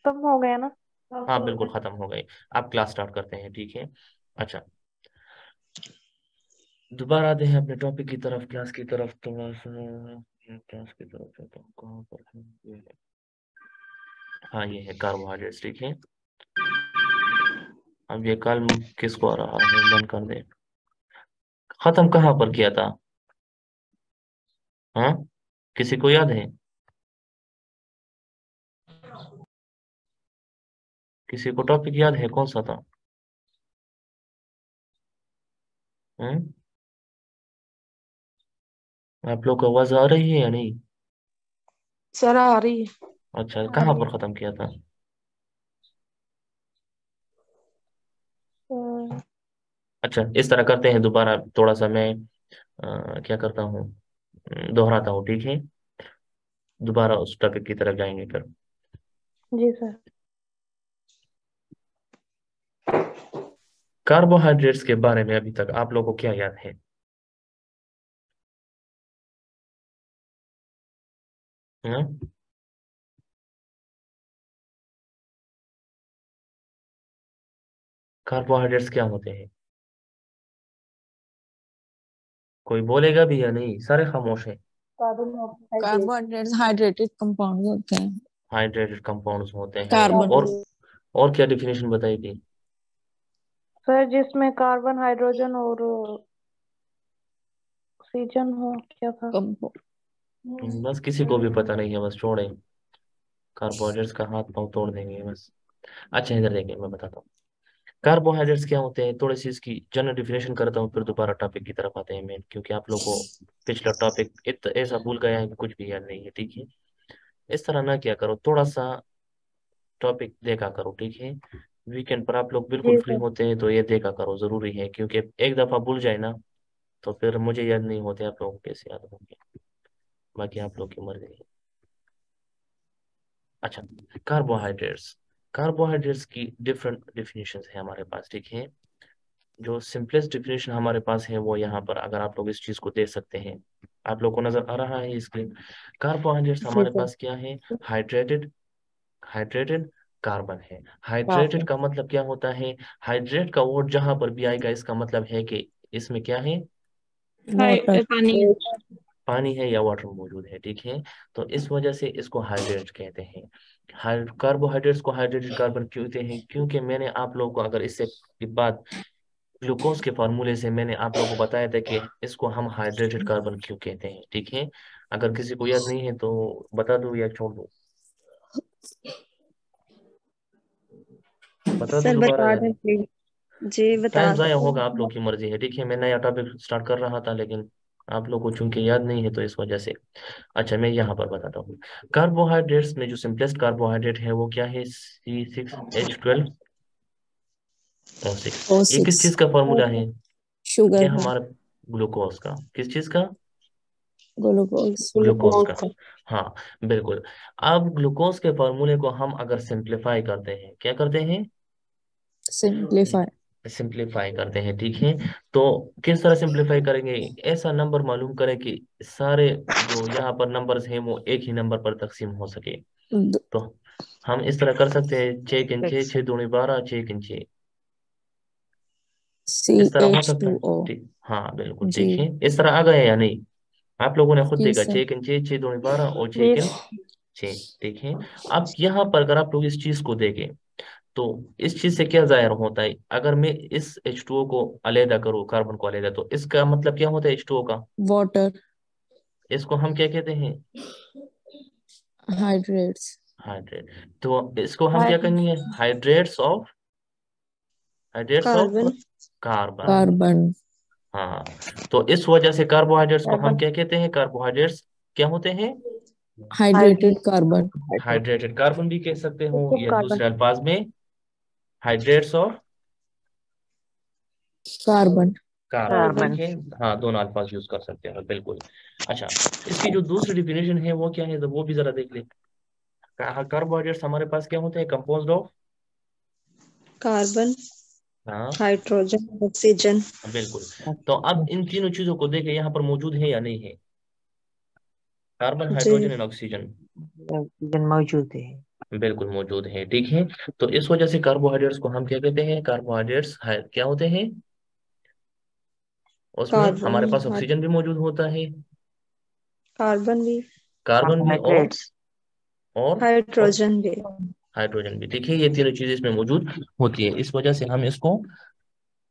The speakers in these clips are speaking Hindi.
खत्म हो गया ना। हाँ बिल्कुल खत्म हो गए। आप क्लास स्टार्ट करते हैं, ठीक है। अच्छा, दोबारा आते हैं अपने टॉपिक की तरफ, क्लास की तरफ। थोड़ा सा क्लास की तरफ जाता हूँ, कहाँ पर है ये है। हाँ ये है कार्बोहाइड्रेट्स, ठीक है। अब ये कल किसको आ रहा है, बंद कर दे। खत्म कहाँ पर किया था? हाँ, किसी को याद है? किसी को टॉपिक याद है, कौन सा था? हम्म, आप लोग को आवाज आ रही है या नहीं? सर आ रही है। अच्छा, कहाँ पर खत्म किया था? अ, अच्छा, इस तरह करते हैं दोबारा, थोड़ा सा मैं क्या करता हूँ, दोहराता हूँ, ठीक है। दोबारा उस टॉपिक की तरफ जाएंगे फिर। जी सर। कार्बोहाइड्रेट्स के बारे में अभी तक आप लोगों को क्या याद है? हाँ? कार्बोहाइड्रेट्स क्या होते हैं? कोई बोलेगा भी या नहीं? सारे खामोश हैं। कार्बोहाइड्रेट। कार्बोहाइड्रेट्स हाइड्रेटेड कंपाउंड होते हैं। हाइड्रेटेड कंपाउंड्स होते हैं। कार्बन। और क्या डिफिनेशन बताई थी? सर जिसमें कार्बन हाइड्रोजन और ऑक्सीजन हो, क्या था? कंपाउंड। बस किसी को भी पता नहीं है, बस छोड़े। कार्बोहाइड्रेट्स का हाथ पांव तोड़ देंगे बस। अच्छा इधर देखिए, मैं बताता हूँ कार्बोहाइड्रेट्स क्या होते हैं। थोड़ी सी इसकी जनरल डिफिनेशन करता हूँ, फिर दोबारा टॉपिक की तरफ आते हैं मेन, क्योंकि आप लोग को पिछला टॉपिक ऐसा भूल गया है कि कुछ भी याद नहीं है, ठीक है। इस तरह ना किया करो, थोड़ा सा टॉपिक देखा करो, ठीक है। वीकेंड पर आप लोग बिल्कुल जी फ्री सर। होते हैं तो ये देखा करो, जरूरी है, क्योंकि एक दफा भूल जाए ना तो फिर मुझे याद नहीं होते, आप लोगों को कैसे याद होंगे। बाकी आप लोग की मर्जी है। अच्छा, कार्बोहाइड्रेट्स। कार्बोहाइड्रेट्स की डिफरेंट डिफिनेशंस है हमारे पास, ठीक है। जो सिंपलेस्ट डिफिनेशन हमारे पास है वो यहाँ पर, अगर आप लोग इस चीज को देख सकते हैं, आप लोग को नजर आ रहा है स्क्रीन। कार्बोहाइड्रेट्स जी हमारे सर। पास क्या है? हाइड्रेटेड हाइड्रेटेड कार्बन है। Hydrated carbon. का मतलब क्या होता है? हाइड्रेट का वर्ड जहां पर भी आएगा, इसका मतलब है कि इसमें क्या है? वाटर। पानी। पानी है या वाटर मौजूद है, ठीक है। तो इस वजह से इसको हाइड्रेट कहते हैं। कार्बोहाइड्रेट्स को हाइड्रेटेड कार्बन क्यों कहते हैं? क्योंकि मैंने आप लोगों को, अगर इससे की बात, ग्लूकोज के फार्मूले से मैंने आप लोगों को बताया था कि इसको हम हाइड्रेटेड कार्बन क्यों कहते हैं, ठीक है। अगर किसी को याद नहीं है तो बता दूं या छोड़ दूं? बता दूं सर दोबारा बता या दें नहीं? प्लीज। जी बता टाइम जाया होगा, आप दो। लोग की मर्जी है, ठीक है। मैं नया टॉपिक स्टार्ट कर रहा था, लेकिन आप लोग को चूंकि याद नहीं है तो इस वजह से। अच्छा, मैं यहाँ पर बताता हूँ। कार्बोहाइड्रेट्स में जो सिंपलेस्ट कार्बोहाइड्रेट है वो क्या है? C6H12O6। ओ ये किस सिक्स। चीज का फॉर्मूला है? शुगर क्या का। हमारा? ग्लूकोज का। किस चीज का? ग्लूकोज। ग्लूकोज का। हाँ बिल्कुल। अब ग्लूकोज के फॉर्मूले को हम अगर सिंप्लीफाई करते हैं, क्या करते हैं? सिंप्लीफाई। सिंप्लीफाई करते हैं, ठीक है। तो किस तरह सिंप्लीफाई करेंगे? ऐसा नंबर मालूम करें कि सारे जो यहाँ पर नंबर्स हैं वो एक ही नंबर पर तकसीम हो सके। तो हम इस तरह कर सकते हैं, 6 × 6 6 × 2 = 12, 6 × 6। सी इस तरह हो एच सकता टू है, ओ ठीक। हाँ बिल्कुल, जी। देखिए इस तरह आ गए या नहीं? आप लोगों ने खुद जी देखा, सर। 6 × 6 6 × 2 = 12 और छः जी किन छः ठीक है। अब यहाँ पर अगर आप लोग इस चीज को देखें तो इस चीज से क्या जाहिर होता है? अगर मैं इस H2O को अलहदा करूँ, कार्बन को अलहदा, तो इसका मतलब क्या होता है H2O का? वाटर। इसको हम क्या कहते हैं? हाइड्रेट्स। हाइड्रेट। तो इसको हम क्या हाइड्रोजन। कहेंगे? Hydrates of carbon. Carbon. Carbon. हाँ, तो इस वजह से कार्बोहाइड्रेट्स को हम कार्बन। क्या कहते हैं? कार्बोहाइड्रेट्स क्या होते हैं? Hydrated carbon. हाइड्रेटेड कार्बन भी कह सकते हो, हाइड्रोजन या कार्बन। दूसरे अल्फाज में hydrates of carbon. Carbon, carbon. ठीक है। हाँ, दोनों अल्फाज यूज कर सकते हैं बिल्कुल। अच्छा, इसकी जो दूसरी डिफिनेशन है वो क्या है, तो वो भी जरा देख ले। कार्बोहाइड्रेट्स हमारे पास क्या होते हैं? Composed of. कार्बन। हाँ हाइड्रोजन ऑक्सीजन। बिल्कुल। तो अब इन तीनों चीजों को देखे, यहाँ पर मौजूद है या नहीं है? कार्बन, जी। Hydrogen and oxygen. ऑक्सीजन मौजूद है। बिल्कुल मौजूद है, ठीक है। तो इस वजह से कार्बोहाइड्रेट्स को हम क्या कहते हैं, कार्बोहाइड्रेट्स क्या होते हैं, उसमें हमारे पास कार्बन, ऑक्सीजन भी मौजूद होता है, कार्बन भी, कार्बन भी, कार्बोहाइड्रेट्स, और हाइड्रोजन भी। हाइड्रोजन भी, ठीक है। ये तीनों चीजें इसमें मौजूद होती है, इस वजह से हम इसको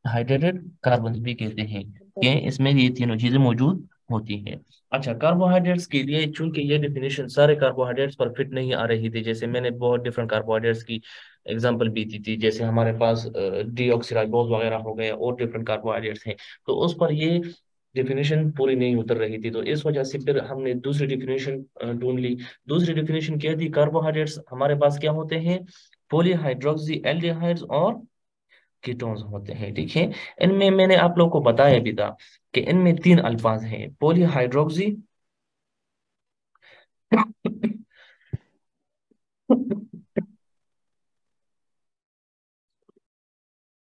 हाइड्रेटेड कार्बन भी कहते हैं कि इसमें ये तीनों चीजें मौजूद होती हैं। अच्छा, कार्बोहाइड्रेट्स के लिए चूंकि ये डेफिनेशन सारे कार्बोहाइड्रेट्स पर फिट नहीं आ रही थी, जैसे मैंने बहुत डिफरेंट कार्बोहाइड्रेट्स की एग्जांपल भी दी थी, जैसे हमारे पास डीऑक्सीराइबोज वगैरह हो गए और डिफरेंट कार्बोहाइड्रेट्स हैं, तो उस पर ये डेफिनेशन पूरी नहीं उतर रही थी, तो इस वजह से फिर हमने दूसरी डेफिनेशन ढूंढ ली। दूसरी डेफिनेशन क्या थी, कार्बोहाइड्रेट्स हमारे पास क्या होते हैं, पॉलीहाइड्रोक्सी एल्डिहाइड्स और कीटोन्स होते हैं, ठीक है। इनमें मैंने आप लोग को बताया भी था कि इनमें तीन अल्फाज हैं, पॉलीहाइड्रोक्सी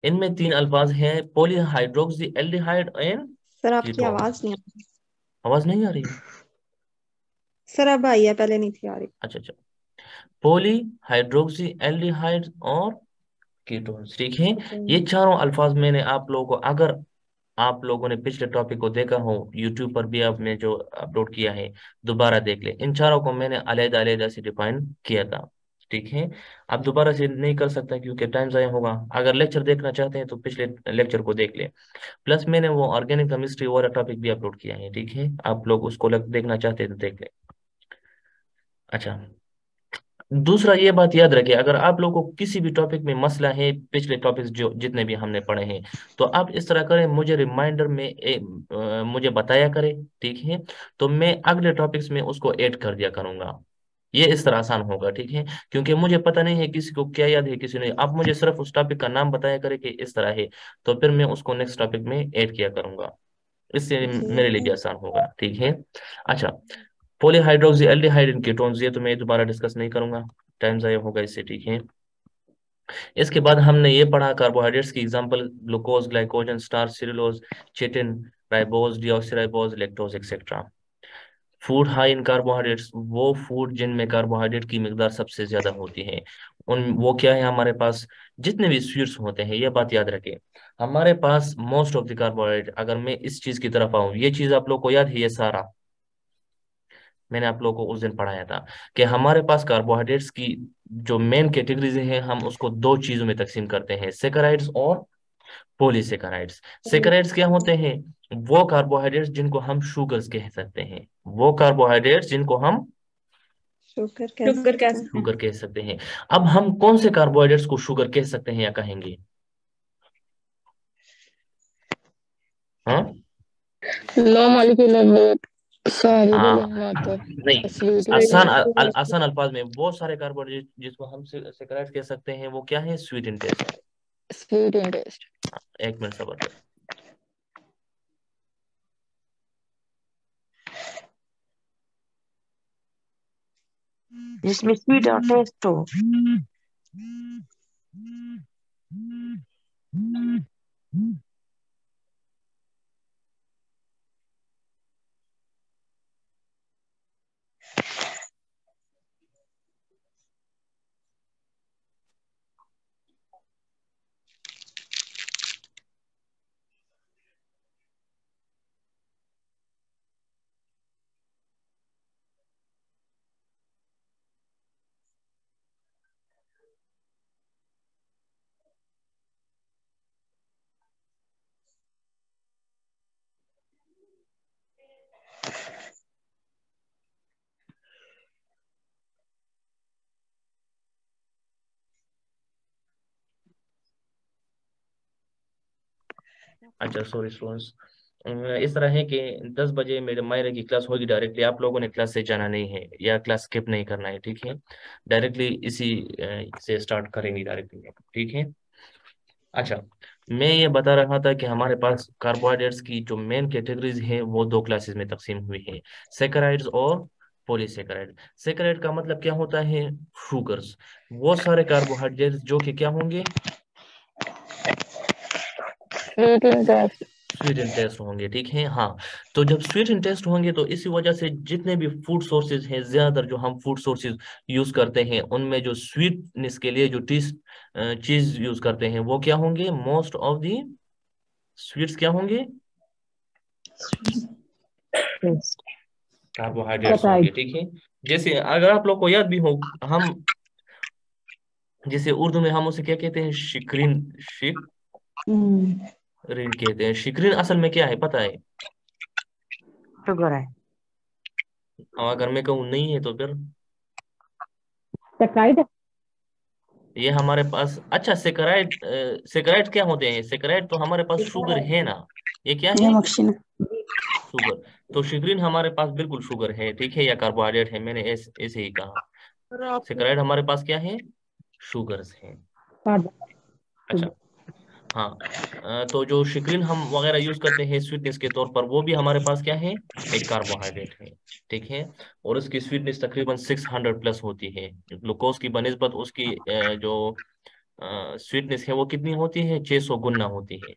इनमें तीन अल्फाज हैं, पॉलीहाइड्रोक्सी एल्डिहाइड एंड सर आपकी कीटोन्स। आवाज नहीं आ रही। आवाज नहीं आ रही? सर अब आई है, पहले नहीं थी आ रही। अच्छा अच्छा, पॉलीहाइड्रोक्सी एल्डिहाइड और कीटोन्स, ठीक है। ये चारों अल्फाज मैंने आप लोगों को, अगर आप लोगों ने पिछले टॉपिक को देखा हो यूट्यूब पर भी, आपने जो अपलोड किया है दोबारा देख ले, इन चारों को मैंने अलग अलग से डिफाइन किया था, ठीक है। आप दोबारा से नहीं कर सकता क्योंकि टाइम ज़ाया होगा, अगर लेक्चर देखना चाहते हैं तो पिछले लेक्चर को देख ले। प्लस मैंने वो ऑर्गेनिक केमिस्ट्री वाला टॉपिक भी अपलोड किया है, ठीक है, आप लोग उसको देखना चाहते हैं तो देख ले। अच्छा, दूसरा ये बात याद रखिए, अगर आप लोगों को किसी भी टॉपिक में मसला है, पिछले टॉपिक्स जो जितने भी हमने पढ़े हैं, तो आप इस तरह करें, मुझे रिमाइंडर में मुझे बताया करें, ठीक है, तो मैं अगले टॉपिक्स में उसको ऐड कर दिया करूंगा। ये इस तरह आसान होगा, ठीक है, क्योंकि मुझे पता नहीं है किसी को क्या याद है किसी ने, आप मुझे सिर्फ उस टॉपिक का नाम बताया करें कि इस तरह है, तो फिर मैं उसको नेक्स्ट टॉपिक में ऐड किया करूंगा, इससे मेरे लिए भी आसान होगा, ठीक है। अच्छा, पॉलीहाइड्रोक्सी एल्डिहाइड इन कीटोन्स, ये तो मैं दोबारा डिस्कस नहीं करूंगा, टाइम ज़ाया होगा इससे, ठीक है। इसके बाद हमने ये पढ़ा कार्बोहाइड्रेट्स की example, glucose, glycogen, starch, cellulose, chitin, ribose, deoxyribose, lactose etcetera. Food high in carbohydrates, वो फूड जिनमें कार्बोहाइड्रेट की मिकदार सबसे ज्यादा होती है, उन वो क्या है हमारे पास, जितने भी स्वीट्स होते हैं, ये बात याद रखें, हमारे पास मोस्ट ऑफ द कार्बोहाइड्रेट, अगर मैं इस चीज की तरफ आऊं, ये चीज आप लोग को याद है, ये सारा मैंने आप लोगों को उस दिन पढ़ाया था कि हमारे पास कार्बोहाइड्रेट्स की जो मेन कैटेगरीज हैं, हम उसको दो चीजों में तकसीम करते हैं, सेकेराइड्स और पॉलीसेकेराइड्स। सेकेराइड्स क्या होते हैं, वो कार्बोहाइड्रेट्स जिनको हम शुगर्स कह सकते हैं, वो कार्बोहाइड्रेट्स जिनको हम शुगर कह सकते हैं। शुगर कह सकते हैं। अब हम कौन से कार्बोहाइड्रेट्स को शुगर कह सकते हैं या कहेंगे, हाँ? लो मॉलिक्यूलर वेट, हाँ, soluble in water, नहीं, sweet आसान in आसान अल्फाज में वो सारे कार्बोहाइड्रेट जिसको हम सेकेराइड कह सकते हैं, वो क्या है, sweet in taste. sweet in taste. एक मिनट सबर करें। जिसमें स्वीट और टेस्ट हो। अच्छा सॉरी स्टूडेंट्स, इस तरह है कि 10 बजे मेरे मायरे की क्लास होगी डायरेक्टली, आप लोगों ने क्लास से जाना नहीं है या क्लास स्किप नहीं करना है, ठीक है, डायरेक्टली इसी से स्टार्ट करेंगे डायरेक्टली, ठीक है। अच्छा, मैं ये बता रहा था कि हमारे पास कार्बोहाइड्रेट्स की जो मेन कैटेगरीज हैं वो दो क्लासेस में तकसीम हुई है, सेकेराइड्स और पॉलीसेकेराइड। सेकेराइड का मतलब क्या होता है, शुगर्स, वो सारे कार्बोहाइड्रेट्स जो कि क्या होंगे, Sweet in taste. Sweet interest होंगे, ठीक है। हाँ, तो जब स्वीट इंटेस्ट होंगे तो इसी वजह से जितने भी फूड सोर्सेज हैं, ज्यादातर जो हम फूड सोर्सेज यूज करते हैं उनमें जो स्वीटनेस के लिए जो चीज यूज करते हैं वो क्या होंगे, मोस्ट ऑफ दी स्वीट्स क्या होंगे, Yes. Carbohydrates Right. होंगे, ठीक है। जैसे अगर आप लोग को याद भी हो, हम जैसे उर्दू में हम उसे क्या कहते हैं, शिकरीन, शिकरीन कहते हैं। शिकरीन असल में क्या है पता है? शुगर है। और अगर मैं कहूँ नहीं है तो फिर सेक्राइड। ये हमारे पास, अच्छा सेकराइड, सेकराइड क्या होते हैं? सेकराइड तो हमारे पास शुगर है ना, ये क्या है, नमकीन। शुगर। तो शिकरीन हमारे पास बिल्कुल शुगर है, ठीक है, या कार्बोहाइड्रेट है, मैंने ऐसे ही कहा। सेकराइड हमारे पास क्या है, शुगर्स हैं। अच्छा, हाँ, तो जो शिकरीन हम वगैरह यूज करते हैं स्वीटनेस के तौर पर, वो भी हमारे पास क्या है, एक कार्बोहाइड्रेट है, ठीक है। और उसकी स्वीटनेस तकरीबन 600 प्लस होती है। ग्लूकोज की बनिस्बत उसकी जो स्वीटनेस है वो कितनी होती है, 600 गुना होती है,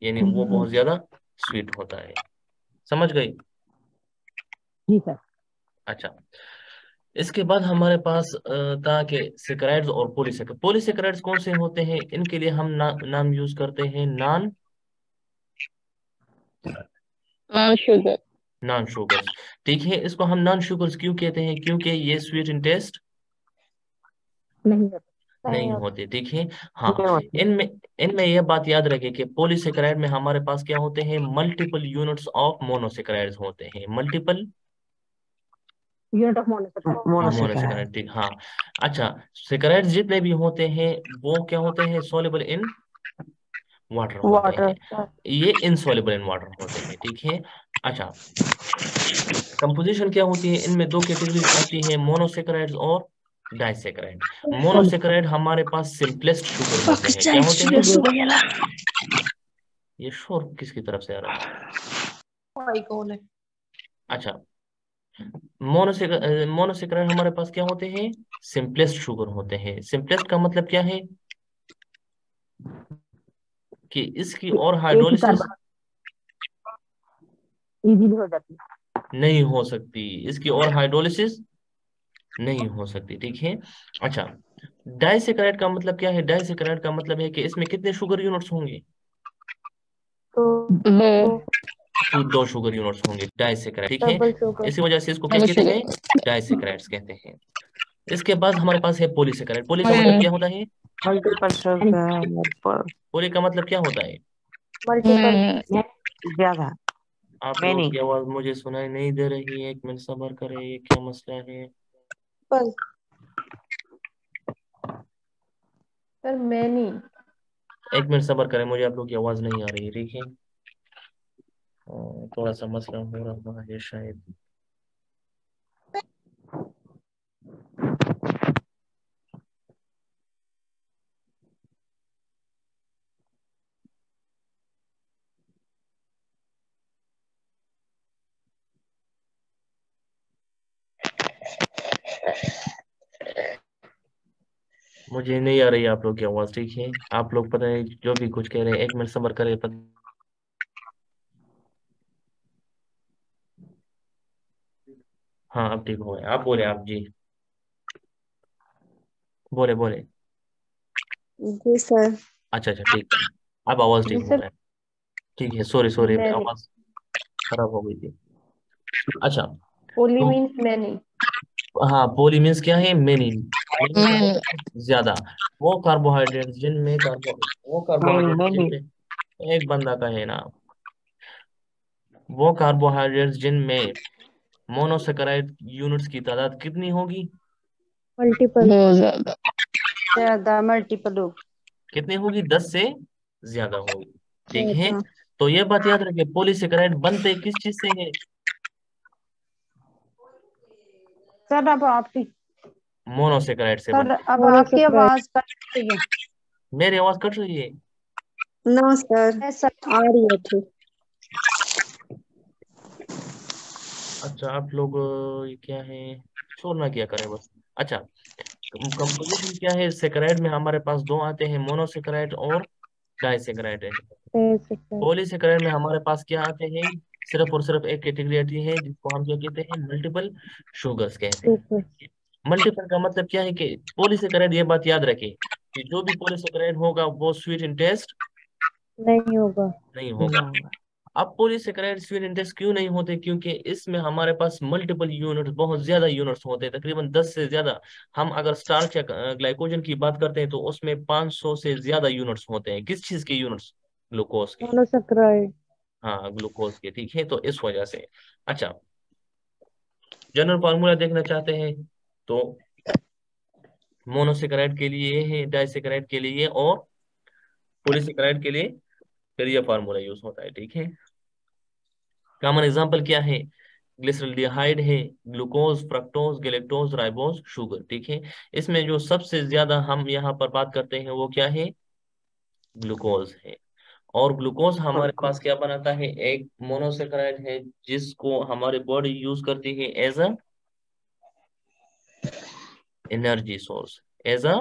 यानी वो बहुत ज्यादा स्वीट होता है। समझ गई? जी सर। अच्छा, इसके बाद हमारे पास था कि सेक्राइड्स और पॉलीसेक्राइड। पॉलीसेक्राइड्स कौन से होते हैं, इनके लिए हम नाम यूज करते हैं नॉन शुगर। नॉन शुगर्स, ठीक है। इसको हम नॉन शुगर्स क्यों कहते हैं, क्योंकि ये स्वीट इन टेस्ट नहीं होता। नहीं होते, ठीक है। हाँ, नहीं होती। इनमें इनमें यह बात याद रखें कि पॉलीसेक्राइड में हमारे पास क्या होते हैं, मल्टीपल यूनिट्स ऑफ मोनोसेक्राइड्स होते हैं, multiple unit of monosaccharide. Monosaccharide, ठीक, हाँ। अच्छा, सेक्राइड्स जितने भी होते हैं वो क्या होते हैं, सोल्युबल इन वाटर होते हैं, वाटर। ये इनसॉल्युबल इन वाटर होते हैं, ठीक है। अच्छा, कंपोजिशन क्या होती है, इनमें दो कैटेगरीज आती है, मोनोसेक्राइड्स और डाइसेक्राइड। मोनोसेक्राइड हमारे पास सिंपलेस्ट शुगर होते हैं, क्या होते हैं? ये शोर किसकी तरफ से आ रहा है? भाई कौन है? अच्छा, मोनोसेक्राइड हमारे पास क्या होते हैं, सिंपलेस्ट शुगर होते हैं। सिंपलेस्ट का मतलब क्या है कि इसकी और एक ही हाइड्रोलिसिस कार्बन इजीली हो जाती है। नहीं हो सकती, इसकी और हाइड्रोलिसिस नहीं हो सकती, ठीक है। अच्छा, डाइसेक्राइड का मतलब क्या है, डाइसेक्राइड का मतलब है कि इसमें कितने शुगर यूनिट्स होंगे, दो। दो शुगर यूनिट्स होंगे, डाइसेक्राइड, ठीक है। Double sugar. इसी वजह से इसको क्या डबल कहते शुगर। हैं, डाइसेक्राइड्स कहते हैं। इसके बाद हमारे पास है पॉलीसेक्राइड। पॉली का मतलब क्या होता है, मल्टीपल शुगर। पॉली का मतलब क्या होता है? मल्टीपल। ज्यादा। आप लोगों मैनी। की आवाज मुझे सुनाई नहीं दे रही है, एक मिनट सब्र करें, ये क्या मसला है? पर सर मैनी। एक मिनट सब्र करें, मुझे आप लोग की आवाज नहीं आ रही है, ठीक है। थोड़ा सा मसला हो रहा है शायद। मुझे नहीं आ रही है आप लोग की आवाज, ठीक है। आप लोग पता है जो भी कुछ कह रहे हैं, एक मिनट सब्र करें। हाँ, अब ठीक हो गया, आप बोले, आप जी बोले बोले। जी सर। अच्छा अच्छा, ठीक है, अब आवाज ठीक हो सर गया, ठीक है। Sorry sorry, many. आवाज खराब हो गई थी। अच्छा, पोली तो मीन्स मैनी। हाँ, पोली मीन्स क्या है, मेनी, मेनी का मतलब है ज्यादा। वो कार्बोहाइड्रेट जिनमें वो मैनी कार्बोहाइड्रेट मैनी। जिनमें एक बंदा का है ना, वो कार्बोहाइड्रेट्स जिनमें मोनोसेकेराइड यूनिट्स की तादाद कितनी होगी, मल्टीपल। बहुत ज्यादा। ज्यादा मल्टीपल हो। कितनी होगी, 10 से ज्यादा होगी, ठीक है। ज्यादा। तो ये बात याद रखिए, पॉलीसेकेराइड बनते किस चीज से है, सर अब आपकी। मोनोसेकेराइड से सर बनते हैं। अब आपकी आवाज कट रही है। मेरी आवाज कट रही है? ना सर, सर। आ रही है ठीक। अच्छा, आप लोग ये क्या है, छोड़ना क्या करें बस। अच्छा, कंपोजिशन क्या है, सेकेराइड में हमारे पास दो आते हैं, मोनोसेकेराइड और डाइसेकेराइड है। डाइसेकेराइड। पॉलीसेकेराइड में हमारे पास क्या आते हैं, सिर्फ और सिर्फ एक कैटेगरी आती है जिसको हम क्या कहते हैं, मल्टीपल शुगर्स कहते शुगर। हैं। मल्टीपल का मतलब क्या है कि पॉलीसेकेराइड, ये बात याद रखें कि जो भी पॉलीसेकेराइड होगा वो स्वीट इन टेस्ट नहीं होगा। नहीं होगा। अब पॉलीसेकेराइड स्वीट इन टेस्ट क्यों नहीं होते, क्योंकि इसमें हमारे पास मल्टीपल यूनिट्स, बहुत ज्यादा यूनिट्स होते हैं, तकरीबन 10 से ज्यादा। हम अगर स्टार्च या ग्लाइकोजन की बात करते हैं तो उसमें 500 से ज्यादा यूनिट्स होते हैं। किस चीज के यूनिट्स? ग्लूकोज के। मोनोसेकेराइड। हाँ, ग्लूकोज के, ठीक है, तो इस वजह से। अच्छा, जनरल फार्मूला देखना चाहते हैं तो मोनोसेकेराइड के लिए ये है, डाइसेकेराइड के लिए और पॉलीसेकेराइड के लिए फिर ये फार्मूला यूज होता है, ठीक है। कॉमन एग्जांपल क्या है? ग्लिसरॉल्डिहाइड है, glucose, fructose, galactose, ribose, sugar, ठीक है। इसमें जो सबसे ज्यादा हम यहाँ पर बात करते हैं वो क्या है? ग्लूकोज है। और ग्लूकोज हमारे पास क्या बनाता है? एक मोनोसेकेराइड है जिसको हमारी बॉडी यूज करती है as a energy source, as a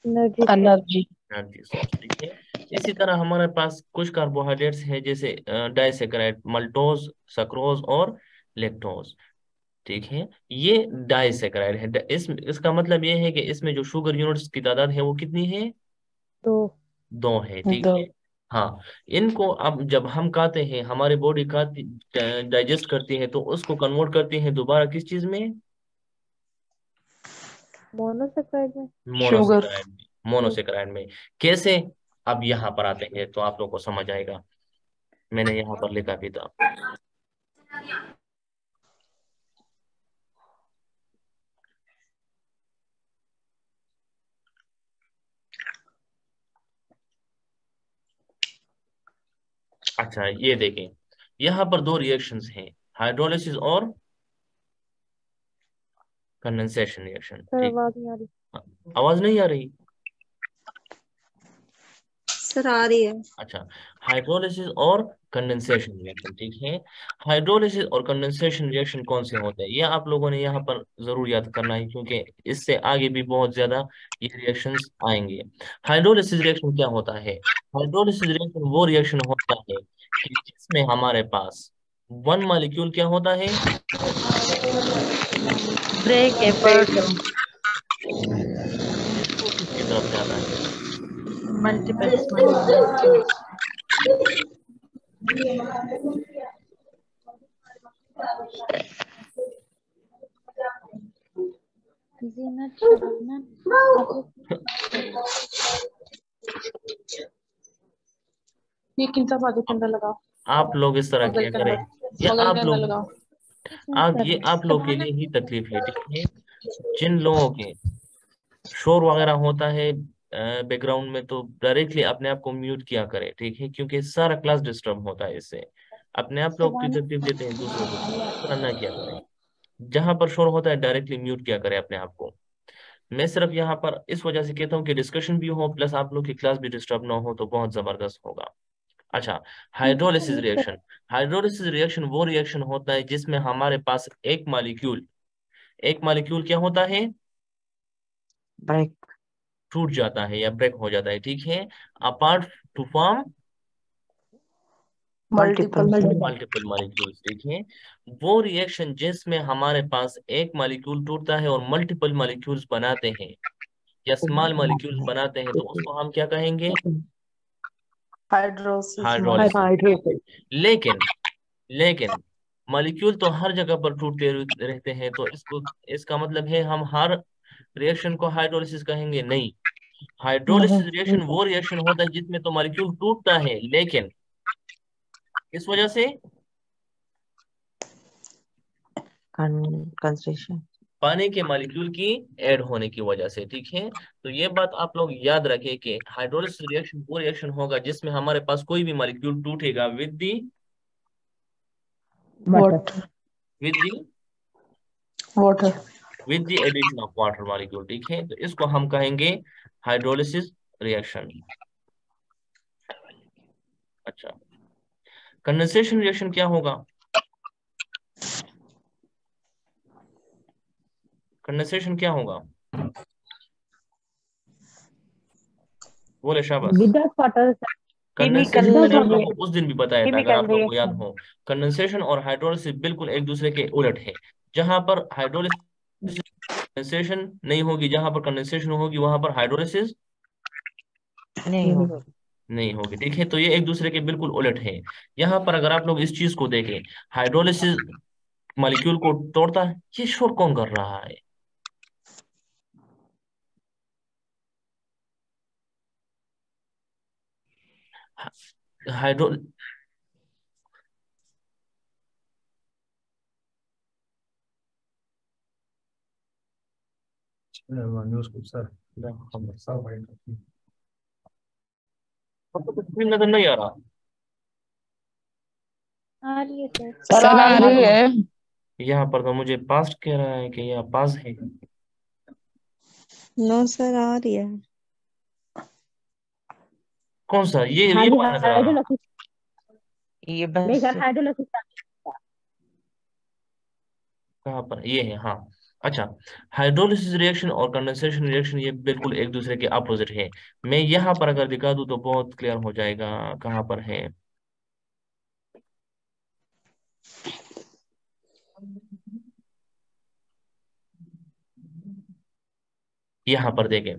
energy. Energy source, ठीक है। इसी तरह हमारे पास कुछ कार्बोहाइड्रेट्स हैं जैसे डाइसेकेराइड, मल्टोज, सक्रोज और लेक्टोज, ठीक है। ये डाइसेकेराइड है। इसका मतलब ये है कि इसमें जो शुगर यूनिट्स की तादाद है वो कितनी है? तो 2 है, ठीक है। हाँ, इनको अब जब हम खाते हैं, हमारी बॉडी खाती, डाइजेस्ट करती है, तो उसको कन्वर्ट करती है दोबारा किस चीज में? मोनोसेकेराइड में। मोनोसेकेराइड में। मोनोसेकेराइड में कैसे? अब यहाँ पर आते हैं तो आप लोग को समझ आएगा। मैंने यहाँ पर लिखा भी था। अच्छा, ये देखें, यहाँ पर 2 रिएक्शंस हैं, हाइड्रोलिसिस और कंडेंसेशन रिएक्शन, सर ठीक। आवाज नहीं आ रही। आवाज नहीं आ रही? सर आ रही है। अच्छा, हाइड्रोलिसिस और कंडेंसेशन रिएक्शन, ठीक है। हाइड्रोलिसिस और कंडेंसेशन रिएक्शन कौन से होते हैं, ये आप लोगों ने यहाँ पर जरूर याद करना है, क्योंकि इससे आगे भी बहुत ज्यादा ये रिएक्शंस आएंगे। हाइड्रोलिसिस रिएक्शन क्या होता है? हाइड्रोलिसिस रिएक्शन वो रिएक्शन होता है कि जिसमें हमारे पास वन मॉलिक्यूल क्या होता है? Break effort. वो किसकी तरफ जाता है? Multiple multiple. ये किन सा बाजू के अंदर लगाओ। आप लोग इस तरह बगल क्या के करें, अंदर। या बगल के आप अंदर लोग, लगाओ। ये आप लोग के लिए ही तकलीफ है, ठीक है। जिन लोगों के शोर वगैरह होता है बैकग्राउंड में, तो डायरेक्टली अपने आप को म्यूट किया करें, ठीक है, क्योंकि सारा क्लास डिस्टर्ब होता है इससे। अपने आप लोग की तकलीफ देते हैं दूसरों को, इस तरह ना किया करें। जहां पर शोर होता है डायरेक्टली म्यूट किया करें अपने आप को। मैं सिर्फ यहाँ पर इस वजह से कहता हूँ कि डिस्कशन भी हो प्लस आप लोग की क्लास भी डिस्टर्ब ना हो, तो बहुत जबरदस्त होगा। अच्छा, हाइड्रोलिसिस रिएक्शन। हाइड्रोलिसिस रिएक्शन वो रिएक्शन होता है जिसमें हमारे पास एक मॉलिक्यूल क्या होता है? ब्रेक। टूट जाता है या ब्रेक हो जाता है, ठीक है। Apart to form multiple multiple molecules, ठीक है। वो रिएक्शन जिसमें हमारे पास एक मॉलिक्यूल टूटता है और मल्टीपल मॉलिक्यूल्स बनाते हैं या स्मॉल मॉलिक्यूल्स बनाते हैं, तो उसको हम क्या कहेंगे? हाइड्रोसिस। हाइड्रोलिसिस। लेकिन लेकिन मॉलिक्यूल तो हर जगह पर टूटते रहते हैं, तो इसका मतलब है हम हर रिएक्शन को हाइड्रोलिसिस कहेंगे? नहीं। हाइड्रोलिसिस रिएक्शन वो रिएक्शन होता है जिसमें तो मॉलिक्यूल टूटता है, लेकिन इस वजह से कंसेशन। पानी के मॉलिक्यूल की ऐड होने की वजह से, ठीक है। तो ये बात आप लोग याद रखें कि हाइड्रोलिसिस रिएक्शन वो रिएक्शन होगा जिसमें हमारे पास कोई भी मॉलिक्यूल टूटेगा water. With the water. With the addition of water molecule, ठीक है। तो इसको हम कहेंगे हाइड्रोलिसिस रिएक्शन। अच्छा, कंडेंसेशन रिएक्शन क्या होगा? कंडेंसेशन क्या होगा? बोले शाबाश। विदाउट वाटर कंडेंसेशन chemical मैंने आप लोग reaction, को उस दिन भी बताया था, अगर chemical आप लोग को याद reaction. हो। कंडेंसेशन और हाइड्रोलिसिस बिल्कुल एक दूसरे के उलट है। जहां पर हाइड्रोलिसिस कंडेंसेशन नहीं होगी, जहां पर कंडेंसेशन होगी वहां पर हाइड्रोलिसिस नहीं होगा. नहीं होगी। ठीक है, तो ये एक दूसरे के बिल्कुल उलट है। यहाँ पर अगर आप लोग इस चीज को देखें, हाइड्रोलिसिस मॉलिक्यूल को तोड़ता है, ये शोर कौन कर रहा है? हाइड्रो स्क्रीन नजर नहीं आ रहा। आ रही है सर। सर आ रही है. यहाँ पर तो मुझे पास्ट कह रहा है कि यह पास है। नो सर, आ रही है। कौन सा? ये हाँ जी, वाला नजर आ रहा। हाइड्रोलिसिस. ये मेरे बस ख्याल हाइड्रोलिसिस. कहाँ पर? ये है, हाँ। अच्छा, हाइड्रोलिसिस रिएक्शन और कंडेंसेशन रिएक्शन ये बिल्कुल एक दूसरे के अपोजिट है। मैं यहाँ पर अगर दिखा दूँ तो बहुत क्लियर हो जाएगा कहाँ पर है। यहाँ पर देखें,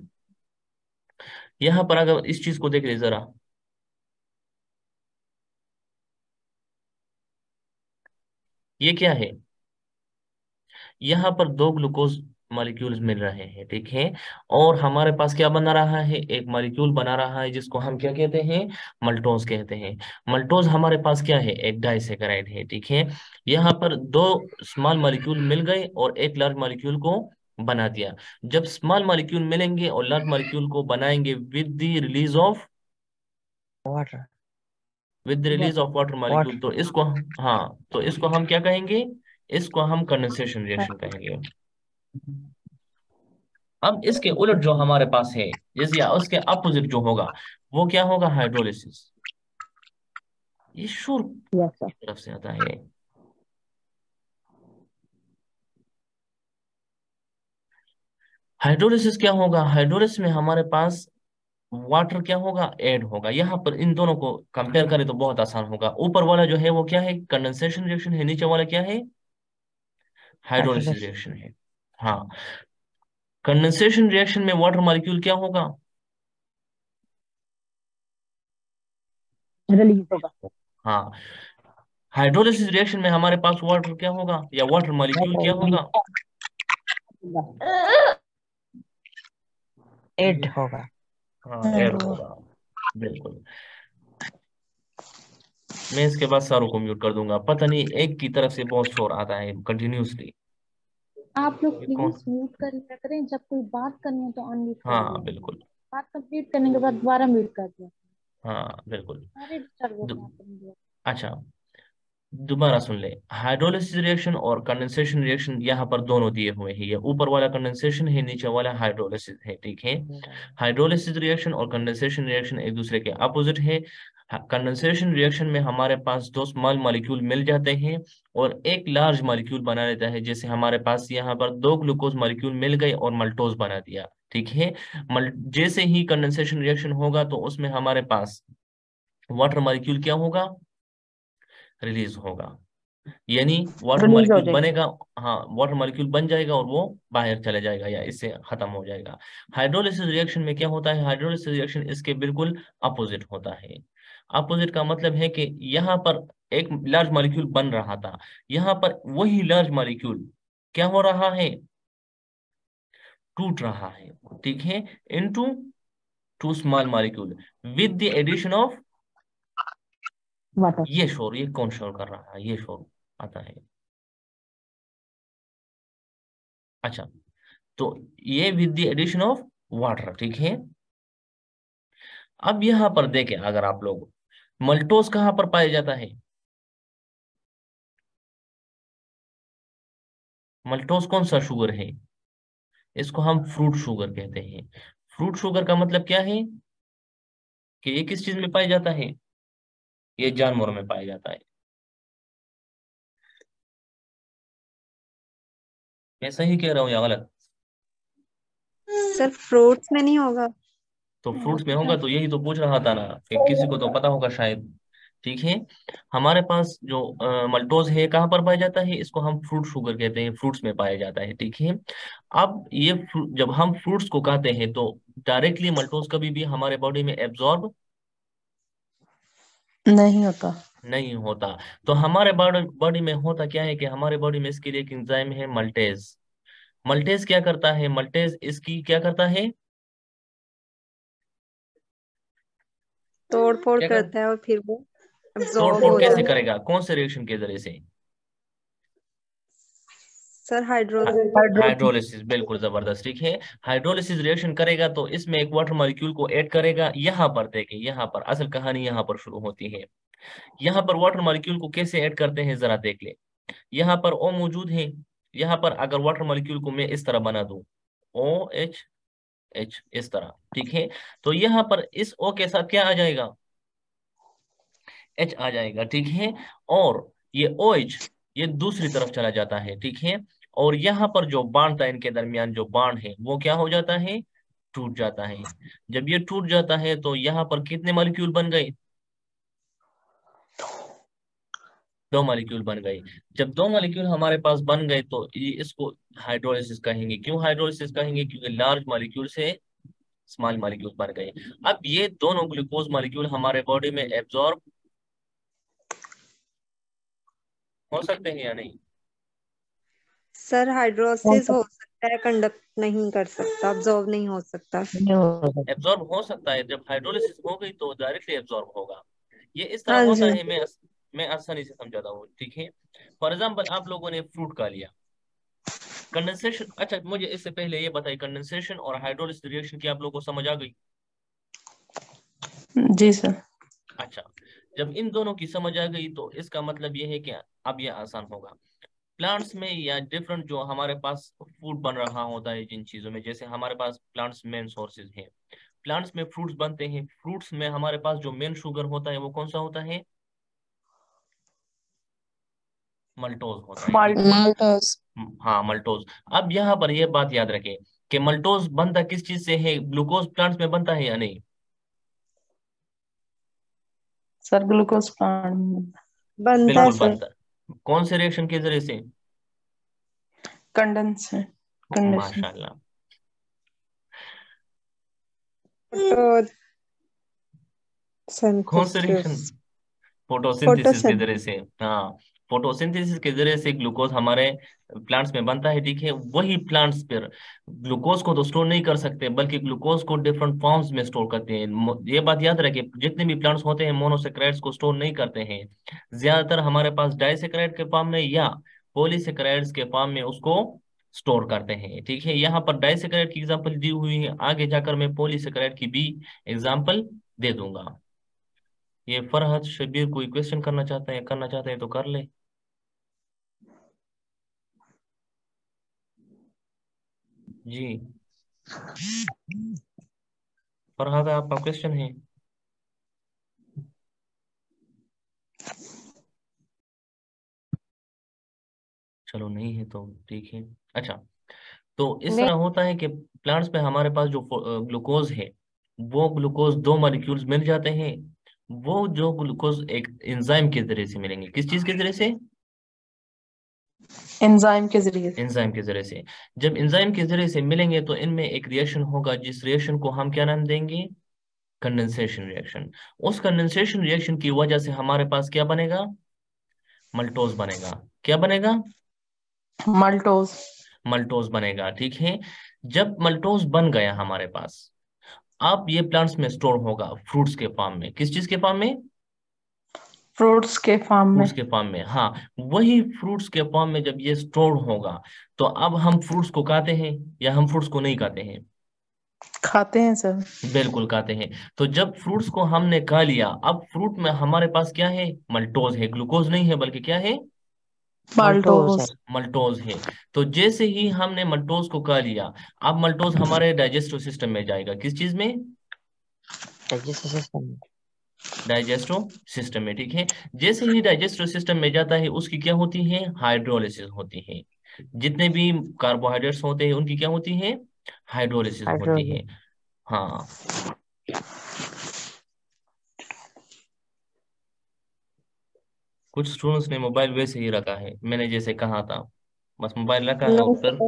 यहाँ पर अगर इस चीज को देख ले जरा, ये क्या है? यहाँ पर दो ग्लूकोज मॉलिक्यूल्स मिल रहे हैं, ठीक है। और हमारे पास क्या बना रहा है? एक मॉलिक्यूल बना रहा है जिसको हम क्या कहते हैं? मल्टोज कहते हैं। मल्टोज हमारे पास क्या है? एक डाइसैकेराइड है, ठीक है। यहाँ पर दो स्मॉल मॉलिक्यूल मिल गए और एक लार्ज मॉलिक्यूल को बना दिया। जब स्मॉल मॉलिक्यूल मिलेंगे और लार्ज मॉलिक्यूल को बनाएंगे with the release of water water molecule, water तो इसको, हाँ, तो इसको हम क्या कहेंगे? इसको हम कंडेंसेशन रिएक्शन कहेंगे। अब इसके उलट जो हमारे पास है, जैसे या उसके अपोजिट जो होगा, वो क्या होगा? हाइड्रोलिसिस। ये शोर यस सर. की तरफ से आता है। हाइड्रोलिसिस क्या होगा? हाइड्रोलिसिस में हमारे पास वाटर क्या होगा? ऐड होगा। यहाँ पर इन दोनों को कंपेयर करें तो बहुत आसान होगा। ऊपर वाला जो है वो क्या है? कंडेंसेशन रिएक्शन है। नीचे वाला क्या है? हाइड्रोलिसिस हाइड्रोलिसिस रिएक्शन है। हाँ, कंडेंसेशन रिएक्शन में वाटर मॉलिक्यूल क्या होगा? रिलीज होगा. हाँ, हाइड्रोलिसिस रिएक्शन में हमारे पास वाटर क्या होगा, या वाटर मॉलिक्यूल क्या होगा? एड होगा हाँ, एड होगा। बिल्कुल। मैं इसके बाद सारों को म्यूट कर दूंगा। पता नहीं एक की तरफ से बहुत शोर आता है कंटिन्यूसली। आप लोग ये कौन? प्लीज म्यूट कर लिया करें, जब कोई बात करनी है तो अनम्यूट कर हाँ लिया करें। बिल्कुल। बात कंप्लीट करने के बाद दोबारा म्यूट कर दिया। हाँ बिल्कुल। सारे डिस्टर्ब होते दु- हैं आपके लिए। अच्छा, दोबारा सुन ले। हाइड्रोलिसिस रिएक्शन और कंडेंसेशन रिएक्शन यहाँ पर दोनों दिए हुए हैं। ये ऊपर वाला कंडेंसेशन है, नीचे वाला हाइड्रोलिसिस है, ठीक है। हाइड्रोलिसिस रिएक्शन और कंडेंसेशन रिएक्शन एक दूसरे के अपोजिट है। कंडेंसेशन रिएक्शन में हमारे पास दो स्मॉल मॉलिक्यूल मिल जाते हैं और एक लार्ज मॉलिक्यूल बना लेता है। जैसे हमारे पास यहाँ पर दो ग्लूकोज मॉलिक्यूल मिल गए और मल्टोज बना दिया, ठीक है। जैसे ही कंडेंसेशन रिएक्शन होगा तो उसमें हमारे पास वाटर मॉलिक्यूल क्या होगा? रिलीज होगा। यानी वाटर रिलीज हो मॉलिक्यूल जाएगी. बनेगा। हाँ, वाटर मॉलिक्यूल बन जाएगा और वो बाहर चले जाएगा या इससे खत्म हो जाएगा। हाइड्रोलिसिस रिएक्शन में क्या होता है? हाइड्रोलिसिस रिएक्शन इसके बिल्कुल अपोजिट होता है। अपोजिट का मतलब है कि यहाँ पर एक लार्ज मॉलिक्यूल बन रहा था, यहाँ पर वही लार्ज मॉलिक्यूल क्या हो रहा है? टूट रहा है, ठीक है, into two small molecule with the addition of. Water. ये शोर, ये कौन शोर कर रहा है? ये शोर आता है। अच्छा, तो ये with the addition of water, ठीक है। अब यहां पर देखें, अगर आप लोग, मल्टोज कहां पर पाया जाता है? मल्टोज कौन सा शुगर है? इसको हम फ्रूट शुगर कहते हैं। फ्रूट शुगर का मतलब क्या है? कि ये किस चीज में पाया जाता है? ये जानवरों में पाया जाता है। मैं सही कह रहा हूँ या गलत? सर फ्रूट्स में नहीं होगा। तो फ्रूट्स में होगा, तो यही तो पूछ रहा था ना, कि किसी को तो पता होगा शायद। ठीक है, हमारे पास जो मल्टोज है कहाँ पर पाया जाता है, इसको हम फ्रूट शुगर कहते हैं, फ्रूट्स में पाया जाता है। ठीक है, अब ये जब हम फ्रूट्स को खाते हैं तो डायरेक्टली मल्टोज कभी भी हमारे बॉडी में एब्जॉर्ब नहीं होता। नहीं होता। तो हमारे बॉडी बॉडी में होता क्या है, कि हमारे बॉडी में इसके लिए एक एंजाइम है मल्टेज। मल्टेज क्या करता है, मल्टेज इसकी क्या करता है, तोड़ फोड़ क्या कर करता है और फिर वो तोड़ एब्जॉर्ब फोड़ हो कैसे जाता है। करेगा, कौन से रिएक्शन के जरिए से, सर हाइड्रोल हाइड्रोजन। हाइड्रोलिसिस, बिल्कुल जबरदस्त। ठीक है, हाइड्रोलिसिस रिएक्शन करेगा तो इसमें एक वाटर मॉलिक्यूल को ऐड करेगा। यहाँ पर देखें, यहाँ पर असल कहानी यहाँ पर शुरू होती है। यहाँ पर वाटर मॉलिक्यूल को कैसे ऐड करते हैं जरा देख ले। यहाँ पर O मौजूद है, यहाँ पर अगर वाटर मॉलिक्यूल को मैं इस तरह बना दूं, OH इस तरह, ठीक है, तो यहाँ पर इस O के साथ क्या आ जाएगा, H आ जाएगा। ठीक है, और ये OH ये दूसरी तरफ चला जाता है। ठीक है, और यहाँ पर जो बांड था, इनके दरमियान जो बांड है वो क्या हो जाता है, टूट जाता है। जब ये टूट जाता है तो यहाँ पर कितने मॉलिक्यूल बन गए, दो मॉलिक्यूल बन गए। जब दो मॉलिक्यूल हमारे पास बन गए तो इसको हाइड्रोलिसिस कहेंगे। क्यों हाइड्रोलिसिस कहेंगे, क्योंकि लार्ज मॉलिक्यूल से स्मॉल मॉलिक्यूल बन गए। अब ये दोनों ग्लूकोज मॉलिक्यूल हमारे बॉडी में एब्जॉर्ब हो सकते हैं या नहीं, सर हाइड्रोसिस हो सकता है, कंडक्ट नहीं कर सकता, अब्जॉर्ब नहीं हो सकता। नहीं हो सकता। एब्जॉर्ब हो सकता है। जब हाइड्रोलिसिस हो गई तो डायरेक्टली एब्जॉर्ब होगा। ये इस तरह हाँ होता जी। है, मैं आसानी से समझाता हूँ। ठीक है, फॉर एग्जाम्पल आप लोगों ने फ्रूट खा लिया, कंडेंसेशन। अच्छा, मुझे इससे पहले ये बताइए, कंडेंसेशन और हाइड्रोलिसिस रिएक्शन की आप लोगों को समझ आ गई। जी सर। अच्छा, जब इन दोनों की समझ आ गई तो इसका मतलब ये है कि अब ये आसान होगा। प्लांट्स में या डिफरेंट जो हमारे पास फूड बन रहा होता है जिन चीजों में, जैसे हमारे पास प्लांट्स मेन सोर्सेज हैं, प्लांट्स में फ्रूट्स बनते हैं। फ्रूट्स में हमारे पास जो मेन शुगर होता है वो कौन सा होता है, मल्टोज होता है। ठीक है, माल्टोस। हाँ मल्टोज। अब यहाँ पर ये बात याद रखें कि मल्टोज बनता किस चीज से है, ग्लूकोज प्लांट्स में बनता है या नहीं, सर ग्लूकोज प्लांट। बनता है बिल्कुल सर। बनता। कौन से रिएक्शन के जरिए से, कंडेंस कंडेंशन। माशाल्लाह, फोटो कौन से रिएक्शन, सिंथेसिस। फोटोसिंथेसिस के फोटोसिन जरिए से। हाँ, फोटोसिंथेसिस के जरिए से ग्लूकोज हमारे प्लांट्स में बनता है। ठीक है, वही प्लांट्स पर ग्लूकोज को तो स्टोर नहीं कर सकते, बल्कि ग्लूकोज को डिफरेंट फॉर्म्स में स्टोर करते हैं। ये बात याद रखें, जितने भी प्लांट्स होते हैं मोनोसेक्राइड्स को स्टोर नहीं करते हैं, ज्यादातर हमारे पास डाइसेक्राइड के फॉर्म में या पॉलीसेक्राइड्स के फॉर्म में उसको स्टोर करते हैं। ठीक है, यहाँ पर डाइसेक्राइड की एग्जांपल दी हुई है, आगे जाकर मैं पॉलीसेक्राइड की भी एग्जांपल दे दूंगा। ये फरहद शबीर कोई क्वेश्चन करना चाहते हैं तो कर ले। जी, फरहद आपका क्वेश्चन है। चलो नहीं है तो ठीक है। अच्छा, तो इस मैं तरह होता है कि प्लांट्स में हमारे पास जो ग्लूकोज है, वो ग्लूकोज दो मॉलिक्यूल्स मिल जाते हैं। वो जो ग्लूकोज एक एंजाइम के जरिए से मिलेंगे, किस चीज के जरिए से, एंजाइम के जरिए। एंजाइम के जरिए से। जब एंजाइम के जरिए से मिलेंगे तो इनमें एक रिएक्शन होगा, जिस रिएक्शन को हम क्या नाम देंगे, कंडेंसेशन रिएक्शन। उस कंडेंसेशन रिएक्शन की वजह से हमारे पास क्या बनेगा, मल्टोज बनेगा। क्या बनेगा, माल्टोस। मल्टोज बनेगा। ठीक है, जब मल्टोज बन गया हमारे पास, अब ये प्लांट्स में स्टोर होगा फ्रूट्स के फॉर्म में। किस चीज के फॉर्म में, फ्रूट्स के फॉर्म में। फ्रूट्स के फॉर्म में। हाँ, वही फ्रूट्स के फॉर्म में जब ये स्टोर होगा तो अब हम फ्रूट्स को खाते हैं या हम फ्रूट्स को नहीं खाते हैं, खाते हैं सर। बिल्कुल खाते हैं। तो जब फ्रूट्स को हमने खा लिया, अब फ्रूट में हमारे पास क्या है, मल्टोज है, ग्लूकोज नहीं है बल्कि क्या है, मल्टोस है। माल्टोस। मल्टोज है। तो जैसे ही हमने मल्टोज को खा लिया, अब मल्टोज हमारे डाइजेस्टिव सिस्टम में जाएगा। किस चीज में, डाइजेस्टिव सिस्टम। डाइजेस्टिव सिस्टम में। ठीक है, जैसे ही डाइजेस्टिव सिस्टम में जाता है उसकी क्या होती है, हाइड्रोलिसिस होती है। जितने भी कार्बोहाइड्रेट्स होते हैं उनकी क्या होती है, हाइड्रोलिसिस होती हाइड्रोजन। है। हाँ, कुछ स्टूडेंट्स ने मोबाइल वैसे ही रखा है, मैंने जैसे कहा था, बस मोबाइल रखा है नो और फिर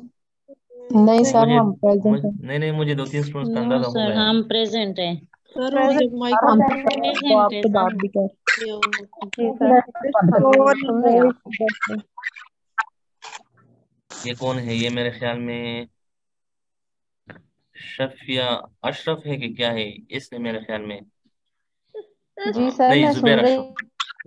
नहीं सर, मुझे हम प्रेजेंट हैं। नहीं नहीं, मुझे 2-3 स्टूडेंट्स का नो अंदाजा हो सर, गया। हम प्रेजेंट है। सर वो प्रेजेंट जब माइक हम ऑन तो प्रेजेंट है आपसे बात सर। भी कर जी सर, शोर सुन रहे हैं आप। ये कौन है? ये मेरे ख्याल में शफिया अशरफ है कि क्या है? इसने मेरे ख्याल में जी सर, नहीं, मैं जुबैर सुन रही अशरफ, हूँ।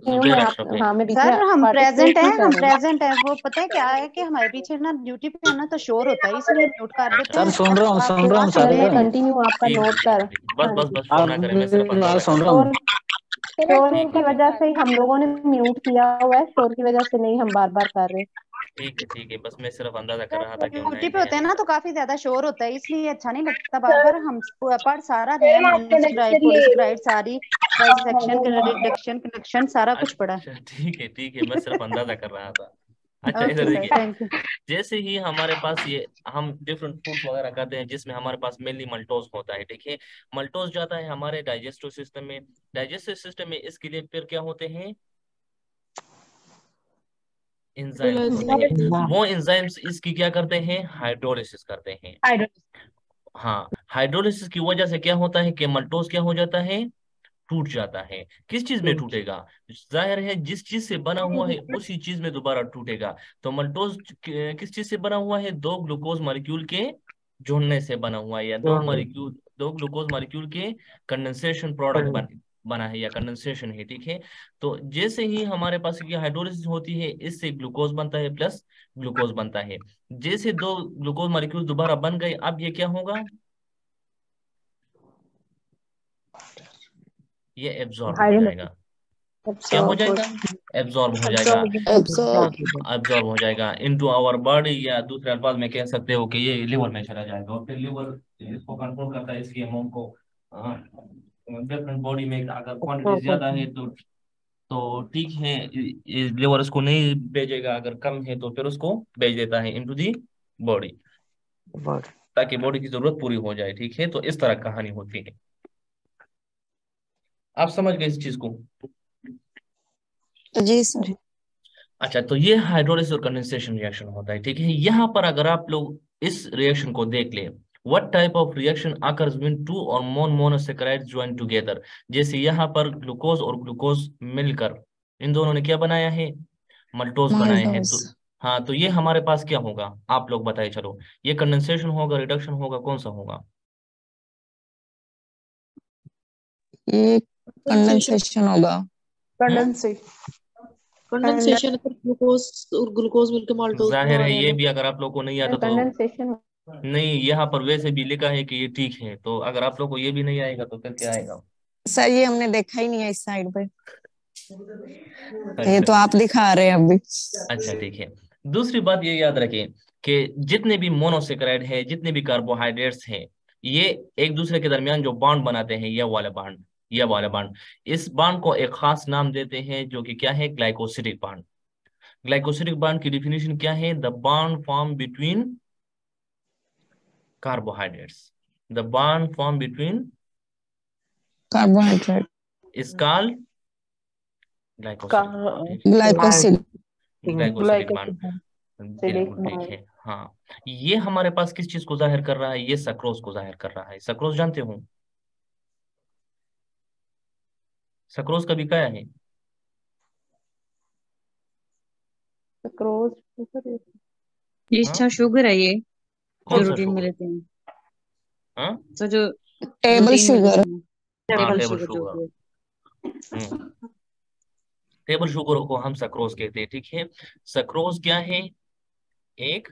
जुबैर मैं आप, अशरफ है। हाँ, मैं बीच सर में हम प्रेजेंट पार्टिसिपेट हैं, नहीं कर हम रही। प्रेजेंट हैं। वो पता है क्या है कि हमारे पीछे ना ड्यूटी पे है ना, तो शोर होता है, इसलिए म्यूट कर देते अच्छा सर हैं। सुन रहा हूँ, आपकी सुन रहा हूँ आवाज सर। सर सुन ले मैं रहे हैं। कंटिन्यू आपका ठीक है नोट ठीक है कर। ठीक है, बस हाँ बस जी, बस शोर ना करें, मैं सिर्फ आपकी अंदाजा आवाज कर सुन रहा रहा हूँ। हूँ। शोर ठीक की है वजह से ही हम लोगों ने म्यूट किया हुआ है, शोर की वजह से नहीं हम बार बार कर रहे। ठीक है, बस मैं सिर्फ अंदाजा कर रहा था कि ड्यूटी ऑनलाइन पे है या होते हैं नहीं। ना तो काफी ज्यादा शोर होता है, इसलिए अच्छा नहीं लगता। बार बार हम पढ़ सारा रहे हैं, हमने स्क्राइड, पुलिस स्क्राइड सारी, बाइसेक्शन के रिडक्शन कनेक्शन सारा कुछ पढ़ा है। अच्छा ठीक है, मैं सिर्फ अंदाजा कर रहा था। अच्छा ओके इधर सर, देखिए, थैंक यू। जैसे ही हमारे पास ये हम डिफरेंट फूड्स वगैरह खाते हैं जिसमें हमारे पास मेनली मल्टोज होता है, ठीक है। मल्टोज जाता है हमारे डाइजेस्टिव सिस्टम में, डाइजेस्टिव सिस्टम में इसके लिए फिर क्या होते हैं? एंजाइम्स होते हैं। वो एंजाइम्स इसकी क्या करते हैं? हाइड्रोलिसिस करते हैं। हाँ, हाइड्रोलिसिस की वजह से क्या होता है कि मल्टोज क्या हो जाता है? टूट जाता है। किस चीज में टूटेगा? जाहिर है जिस चीज से बना हुआ है उसी चीज में दोबारा टूटेगा। तो मल्टोज किस चीज से बना हुआ है? दो ग्लूकोज मॉलिक्यूल के जुड़ने से बना हुआ है, या दो ग्लूकोज मॉलिक्यूल के कंडेंसेशन प्रोडक्ट बना है, या कंडेंसेशन है, ठीक है। तो जैसे ही हमारे पास ये हाइड्रोलिसिस होती है, इससे ग्लूकोज बनता है प्लस ग्लूकोज बनता है। जैसे दो ग्लूकोज मॉलिक्यूल दोबारा बन गए, अब ये क्या होगा? ये एब्जॉर्ब हो जाएगा। क्या हो जाएगा? एब्जॉर्ब हो जाएगा। एब्जॉर्ब हो जाएगा इनटू आवर बॉडी, या दूसरे अल्फाज में कह सकते हो कि ये लिवर में चला जाएगा, और फिर लिवर इसको कंट्रोल करता है, इसकी अमाउंट को डिफरेंट बॉडी में अगर क्वांटिटी ज्यादा है तो ठीक है, लिवर उसको नहीं भेजेगा, अगर कम है तो फिर उसको भेज देता है इनटू दी बॉडी, ताकि बॉडी की जरूरत पूरी हो जाए, ठीक है। तो इस तरह कहानी होती है। आप समझ गए इस चीज को? जी सर। अच्छा, तो ये हाइड्रोलिसिस और कंडेंसेशन रिएक्शन होता है, ठीक है। यहाँ पर अगर आप लोग इस रिएक्शन को देख ले, what type of reaction occurs when two or more monosaccharides join together. जैसे यहाँ पर ग्लूकोज और ग्लूकोज मिलकर इन दोनों ने क्या बनाया है? मल्टोज बनाया है। माल्टोस। तो हाँ, तो ये हमारे पास क्या होगा? आप लोग बताइए, चलो, ये कंडेंसेशन होगा, रिडक्शन होगा, कौन सा होगा? ये कंडेंसेशन होगा। कंडेंसेशन अगर ग्लूकोज और ग्लूकोज मिलकर माल्टोज जाहिर बना है रहे हैं ये तो। भी अगर आप लोग को नहीं आता तो कंडेंसेशन। नहीं, यहाँ पर वैसे भी लिखा है कि ये ठीक है, तो अगर आप लोग को ये भी नहीं आएगा तो फिर क्या आएगा? सर ये हमने देखा ही नहीं है इस साइड पे, ये अच्छा तो आप दिखा रहे हैं अभी। अच्छा, ठीक है। दूसरी बात ये याद रखें कि जितने भी मोनोसेक्राइड है, जितने भी कार्बोहाइड्रेट्स हैं, ये एक दूसरे के दरमियान जो बॉन्ड बनाते हैं, ये वाला बॉन्ड, इस बॉन्ड को एक खास नाम देते हैं, जो कि क्या है? Glycosidic bond. ग्लाइकोसिडिक बॉन्ड की डिफिनेशन क्या है? The bond form between carbohydrates, the bond formed between carbohydrate is called glycosidic glycoside. Glycosidic bond. बिल्कुल ठीक है। हाँ, ये हमारे पास किस चीज को जाहिर कर रहा है? ये सक्रोज को जाहिर कर रहा है। सक्रोज जानते हो? सक्रोज कभी खाया है? ये हाँ, अच्छा शुगर है ये, कौन जो सा रूटीन में शुगर? लेते हैं। हाँ तो जो टेबल रूटीन में शुगर। लेते हैं, हाँ, टेबल टेबल शुगर जो शुगर। होती है। टेबल शुगर को हम सक्रोज कहते हैं, ठीक है। सक्रोज क्या है? एक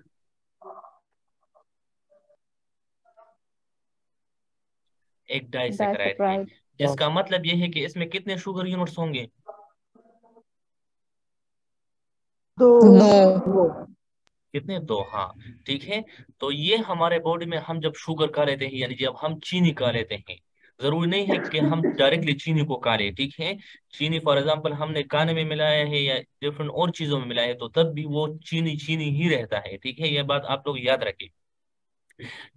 एक डाइसेकेराइड है, जिसका मतलब यह है कि इसमें कितने शुगर यूनिट्स होंगे? दो। कितने? दो, हाँ, ठीक है। तो ये हमारे बॉडी में हम जब शुगर खा लेते हैं, यानी जब हम चीनी खा लेते हैं, जरूरी नहीं है कि हम डायरेक्टली चीनी को खा लें, ठीक है। चीनी फॉर एग्जांपल हमने खाने में मिलाया है या डिफरेंट और चीजों में मिलाया है, तो तब भी वो चीनी चीनी ही रहता है, ठीक है। ये बात आप लोग याद रखें।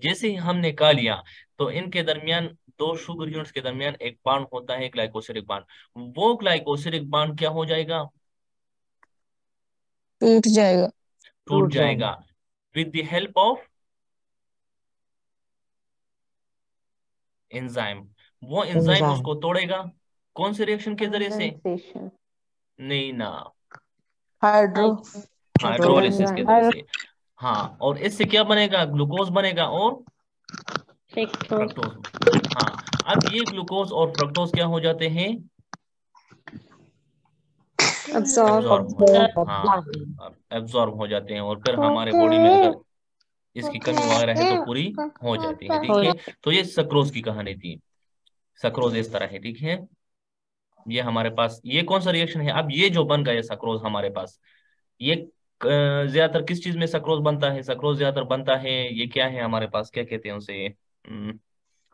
जैसे ही हमने खा लिया, तो इनके दरमियान, दो शुगर यूनिट्स के दरमियान एक बॉन्ड होता है, ग्लाइकोसिडिक बॉन्ड। वो ग्लाइकोसिडिक बॉन्ड क्या हो जाएगा? टूट जाएगा। टूट जाएगा with the help of enzyme. वो एंजाइम एंजाइम उसको तोड़ेगा कौन से रिएक्शन के जरिए से? कंडेंसेशन, नहीं ना, हाइड्रो हाइड्रोलिसिस के जरिए से। हाँ, और इससे क्या बनेगा? ग्लूकोज बनेगा और फ्रक्टोज। हाँ, अब ये ग्लूकोज और फ्रक्टोज क्या हो जाते हैं? अब्सॉर्ब। एब्जॉर्ब हो जाते हैं। हाँ, एब्जॉर्ब हो जाते हैं और फिर हमारे बॉडी में अगर इसकी कमी वगैरह है तो पूरी हो जाती है। ठीक है, तो ये सक्रोज की कहानी थी। सक्रोज इस तरह है। ठीक है, ये हमारे पास ये कौन सा रिएक्शन है? अब ये जो बन गया सक्रोज हमारे पास, ये ज्यादातर किस चीज में सक्रोज बनता है? सक्रोज ज्यादातर बनता है, ये क्या है हमारे पास, क्या कहते हैं उसे?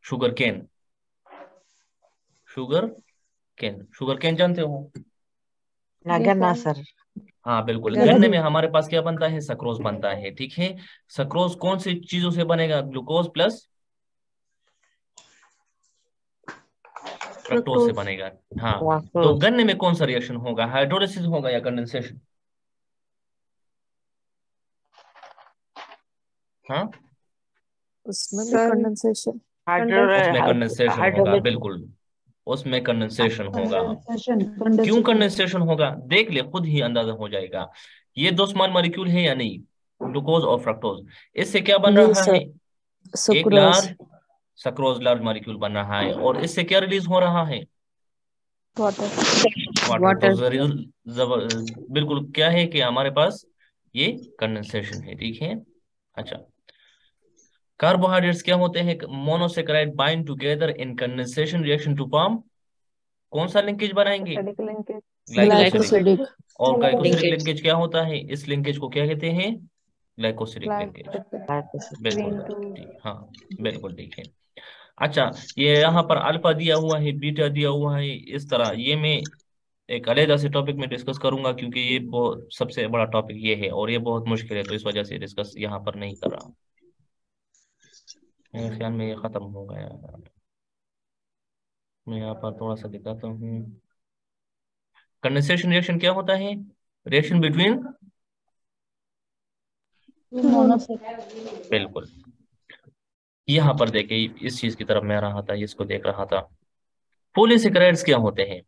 Sugarcane. Sugarcane, sugarcane जानते हो? गन्ना सर। हाँ बिल्कुल, गन्ने में हमारे पास क्या बनता है? सक्रोज बनता है। ठीक है, सक्रोज कौन सी चीजों से बनेगा? ग्लूकोज प्लस फ्रक्टोज से बनेगा। हाँ, तो गन्ने में कौन सा रिएक्शन होगा? हाइड्रोलिसिस होगा या कंडेंसेशन? हाँ, उसमें भी सर कंडेंसेशन। उसमें कंडेंसेशन होगा, बिल्कुल उसमें कंडेंसेशन होगा। क्यों कंडेंसेशन होगा? देख ले, खुद ही अंदाजा हो जाएगा। ये दो स्मॉल मॉलिक्यूल है या नहीं, ग्लूकोज और फ्रक्टोज, इससे क्या बन जी रहा है? सर, एक sucrose. Large sucrose large molecule बन रहा है और इससे क्या रिलीज हो रहा है? वाटर। वाटर। तो बिल्कुल क्या है कि हमारे पास ये कंडेंसेशन है। ठीक है, अच्छा, कार्बोहाइड्रेट्स क्या होते हैं? Monosaccharide bind together in condensation reaction to form कौन सा लिंकेज बनाएंगे? ग्लाइकोसिलिक। ग्लाइकोसिलिक। और ग्लाइकोसिलिक लिंकेज क्या होता है? इस लिंकेज को क्या कहते हैं? ग्लाइकोसिलिक लिंकेज। बिल्कुल ठीक, हाँ बिल्कुल ठीक है। अच्छा, ये यहाँ पर अल्फा दिया हुआ है, बीटा दिया हुआ है, इस तरह ये मैं एक अलग से टॉपिक में डिस्कस करूंगा क्योंकि ये बहुत सबसे बड़ा टॉपिक ये है और ये बहुत मुश्किल है, तो इस वजह से डिस्कस यहाँ पर नहीं कर रहा। मेरे ख्याल में ये खत्म हो गया। मैं यहाँ पर थोड़ा सा दिखाता हूँ। कंडेंसेशन रिएक्शन क्या होता है? रिएक्शन बिटवीन, बिल्कुल यहाँ पर देखिए, इस चीज की तरफ मैं रहा था, इसको देख रहा था। पॉलीसेकेराइड्स क्या होते हैं?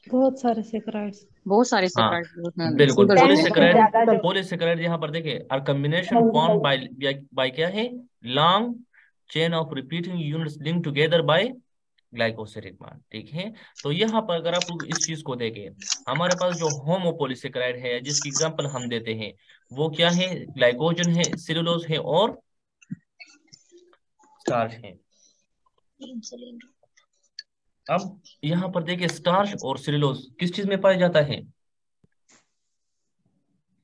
बहुत सारे सेक्राइड्स। बहुत सारे हाँ सेक्राइड। बिल्कुल, पॉलीसेकेराइड यहाँ पर देखिए, आर कॉम्बिनेशन फॉर्म बाय क्या है? Long chain of repeating units link together by glycosylic bond. ठीक है, तो यहाँ पर अगर आप लोग इस चीज को देखें, हमारे पास जो होमोपॉलीसेकेराइड है जिसकी एग्जांपल हम देते हैं वो क्या है? ग्लाइकोजन है, सेलुलोज है और स्टार्च है। अब यहाँ पर देखिए, स्टार्च और सेलुलोज किस चीज में पाया जाता है?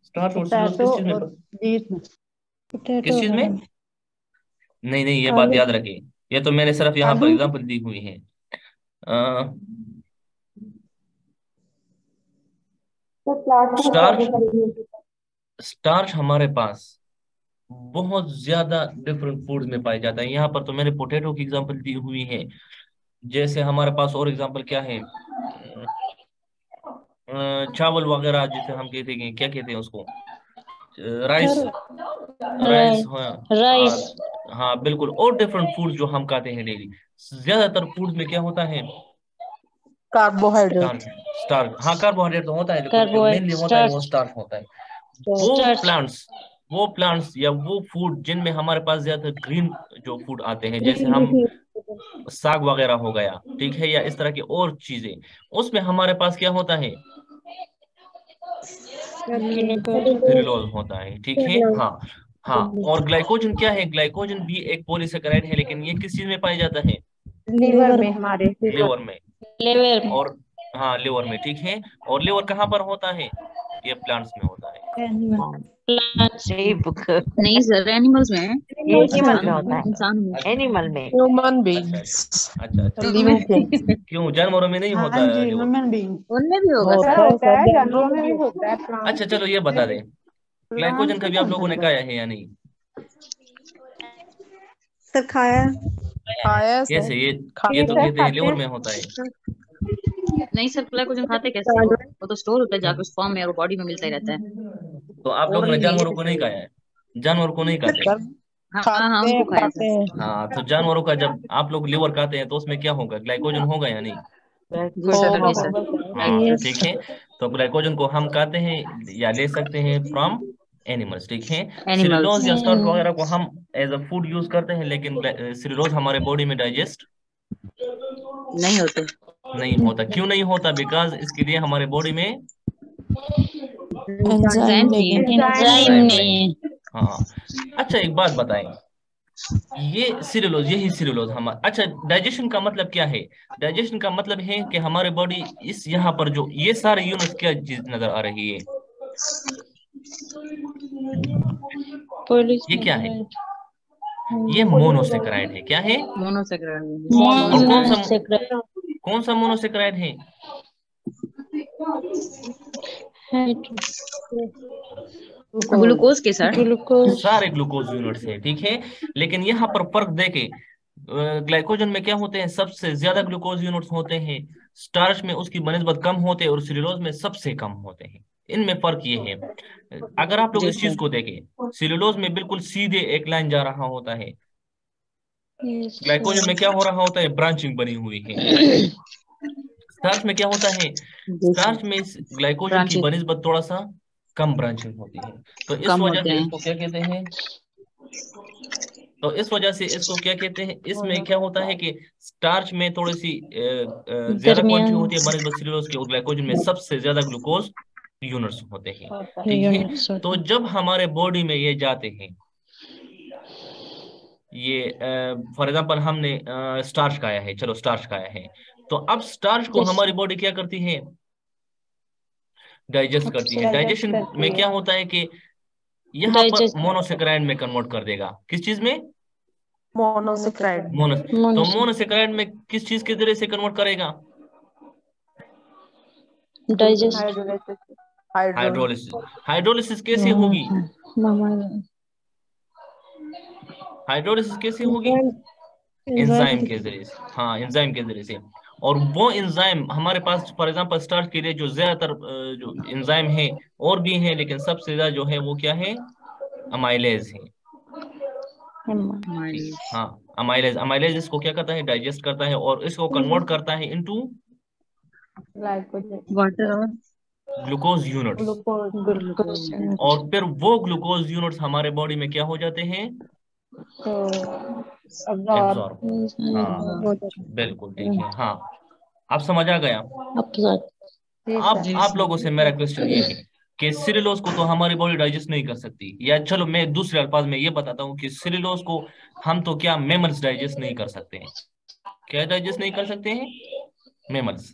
स्टार्च और सेलुलोज किस चीज में? किस चीज में? नहीं नहीं, ये बात याद रखिए, ये तो मैंने सिर्फ यहाँ पर एग्जांपल दी हुई है। स्टार्च हमारे पास बहुत ज्यादा डिफरेंट फूड्स में पाया जाता है। यहाँ पर तो मैंने पोटैटो की एग्जांपल दी हुई है। जैसे हमारे पास और एग्जांपल क्या है? चावल वगैरह, जिसे हम कहते हैं, क्या कहते हैं उसको? राइस। Rice, rice. हाँ बिल्कुल, और डिफरेंट फूड जो हम खाते हैं डेली, ज्यादातर फूड में क्या होता है? कार्बोहाइड्रेट। स्टार्च। हाँ, कार्बोहाइड्रेट तो होता है लेकिन जो मेनली होता है वो स्टार्च होता है। वो प्लांट्स या वो फूड जिनमें हमारे पास ज्यादा ग्रीन जो फूड आते हैं, जैसे हम साग वगैरह हो गया, ठीक है, या इस तरह की और चीजें, उसमें हमारे पास क्या होता है? सेलुलोज होता है। ठीक है, हाँ हाँ। और ग्लाइकोजन क्या है? ग्लाइकोजन भी एक पॉलीसेकेराइड है, लेकिन ये किस चीज में पाया जाता है? लीवर में, हमारे लिवर में। लेवर। और हाँ, लिवर में। ठीक है, और लिवर कहाँ पर होता है? ये प्लांट्स में होता है। नहीं सर, एनिमल्स में है। एनिमल में होता है, इंसान में। एनिमल में। Human beings. अच्छा, लिविंग थिंग्स। क्यों जानवरों में नहीं होता है लिवर? उनमें भी होगा सर। होता है, जानवरों में भी होता है, अच्छा चलो, ये बता दें, ग्लाइकोजन कभी आप लोगों ने खाया है या नहीं? सर खाया। कैसे? ये तो कहते हैं लिवर में होता है। नहीं सर, ग्लाइकोजन खाते कैसे हो? वो तो स्टोर होता है जाके उस फॉर्म में और बॉडी में मिलता ही रहता है। तो आप लोगों ने जानवरों को नहीं खाया है, जानवरों को नहीं खाते। सर हाँ हाँ खाते हमको खाया खाते सर। हैं। हाँ, तो जानवरों का जब आप लोग लिवर खाते हैं तो उसमें क्या होगा, ग्लाइकोजन होगा या नहीं? जी सर होगा जी सर। होगा। हाँ, तो ठीक है। तो ग्लाइकोजन को हम खाते हैं या ले सकते हैं फ्रॉम एनिमल्स, ठीक है। एनिमल्स। सेलुलोज या स्टार्च वगैरह को हम एज अ फूड यूज करते हैं, लेकिन सेलुलोज हमारे बॉडी में डाइजेस्ट नहीं होते। नहीं होता। क्यों नहीं होता? बिकॉज इसके लिए हमारे बॉडी में एंजाइम एंजाइम नहीं नहीं है। है। एंजाइम एंजाइम नहीं नहीं। है। हाँ। अच्छा, एक बात बताएं, ये सेलुलोज, यही सेलुलोज हमारा, अच्छा, डाइजेशन का मतलब क्या है? डाइजेशन का मतलब है कि हमारे बॉडी इस यहाँ पर जो ये सारे यूनिट्स क्या चीज नजर आ रही है, ये क्या है? ये मोनोसेक्राइड है। क्या है? मोनोसेक्राइड। और मोनोसेक्राइड कौन सा मोनोसेक्राइड है? ग्लूकोज के सर। ग्लूकोज। सारे ग्लूकोज यूनिट्स है, ठीक है। लेकिन यहाँ पर फर्क देखे, ग्लाइकोजन में क्या होते हैं, सबसे ज्यादा ग्लूकोज यूनिट्स होते हैं, स्टार्च में उसकी बनिस्बत कम होते हैं, और सेलुलोज में सबसे कम होते हैं। इनमें फर्क ये है। अगर आप लोग जी इस चीज सर। को देखें, सेलुलोज में बिल्कुल सीधे एक लाइन जा रहा होता है, ग्लाइकोजन में क्या हो रहा होता है, ब्रांचिंग बनी हुई है। स्टार्च में क्या होता है, जी सर। स्टार्च में ग्लाइकोजन की ब्रांचेस बनिस्बत थोड़ा सा कम ब्रांचिंग होती है। तो इस कम वजह होते से हैं। इसको क्या कहते हैं, तो इस वजह से इसको क्या कहते हैं, इसमें क्या होता है कि स्टार्च में थोड़ी सी ज्यादा क्वांटिटी दरमियान होती है बनस्बत सेलुलोज की, और ग्लाइकोजन में सबसे ज्यादा ग्लूकोज यूनिट्स होते हैं, ठीक है। यूनिट्स होते तो हैं। जब हमारे बॉडी में ये जाते हैं, ये फॉर एग्जांपल हमने स्टार्च खाया है, चलो स्टार्च खाया है, तो अब स्टार्च को हमारी बॉडी क्या करती है, डाइजेस्ट करती है। डाइजेस्ट डाइजेशन करती में है। क्या होता है कि यहाँ पर डाइजेस्ट मोनोसेक्राइड में कन्वर्ट कर देगा। किस चीज में? मोनोसेक्राइड। मोनो। तो मोनोस मोनोसेक्राइड में किस चीज के जरिए से कन्वर्ट करेगा? Digest hydrolysis. Hydrol hydrolysis. Hydrolysis कैसे होगी? हाइड्रोलिसिस कैसे होगी? एंजाइम के जरिए से। हाँ, एंजाइम के जरिए से। और वो एंजाइम हमारे पास फॉर एग्जांपल स्टार्च के लिए जो ज्यादातर जो एंजाइम है, और भी है, लेकिन सबसे ज्यादा जो है वो क्या है, अमाइलेज है। ठीक, हाँ, अमाइलेज। अमाइलेज इसको क्या करता है, डाइजेस्ट करता है, और इसको कन्वर्ट करता है इनटू ग्लाइकोजन। वाटर और ग्लूकोज यूनिट्स। ग्लूकोज और फिर वो ग्लूकोज यूनिट्स हमारे बॉडी में क्या हो जाते हैं, तो अब्जॉर्ब एब्जॉर्ब। हाँ, हो जाता बिल्कुल ठीक है। हाँ, आप समझ आ गया। है। जी आप सर। आप लोगों से मेरा क्वेश्चन ये है कि सेलुलोज को तो हमारी बॉडी डाइजेस्ट नहीं कर सकती, या चलो मैं दूसरे अल्फाज में ये बताता हूँ कि सेलुलोज को हम तो क्या मेमल्स डाइजेस्ट नहीं कर सकते हैं? क्या डाइजेस्ट नहीं कर सकते हैं? मेमल्स।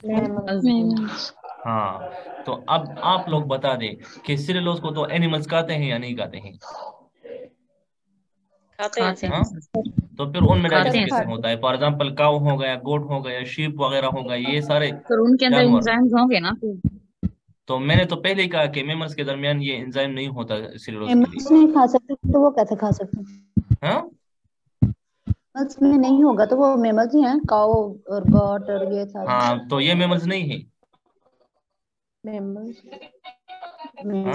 हाँ, तो अब आप लोग बता दें कि सेलुलोज को तो एनिमल्स खाते हैं या नहीं खाते हैं? खाते हैं हाँ, तो फिर उनमें खाते डाइजेस्ट हैं कैसे सर। होता है? फॉर एग्जाम्पल काऊ हो गया, गोट हो गया, शीप वगैरह हो गया, ये सारे तो उनके अंदर जानवर। एंजाइम्स होंगे ना फिर। तो मैंने तो पहले ही कहा कि मेमल्स के दरमियान ये एंजाइम नहीं होता सेलुलोज के मेमल्स लिए। नहीं खा सकते तो वो कैसे खा सकते हैं? हाँ, मेमल्स में नहीं होगा तो वो मेमल्स ही हैं, काऊ और गॉट और ये सारे हाँ, तो ये मेमल्स नहीं है। मेमल्स।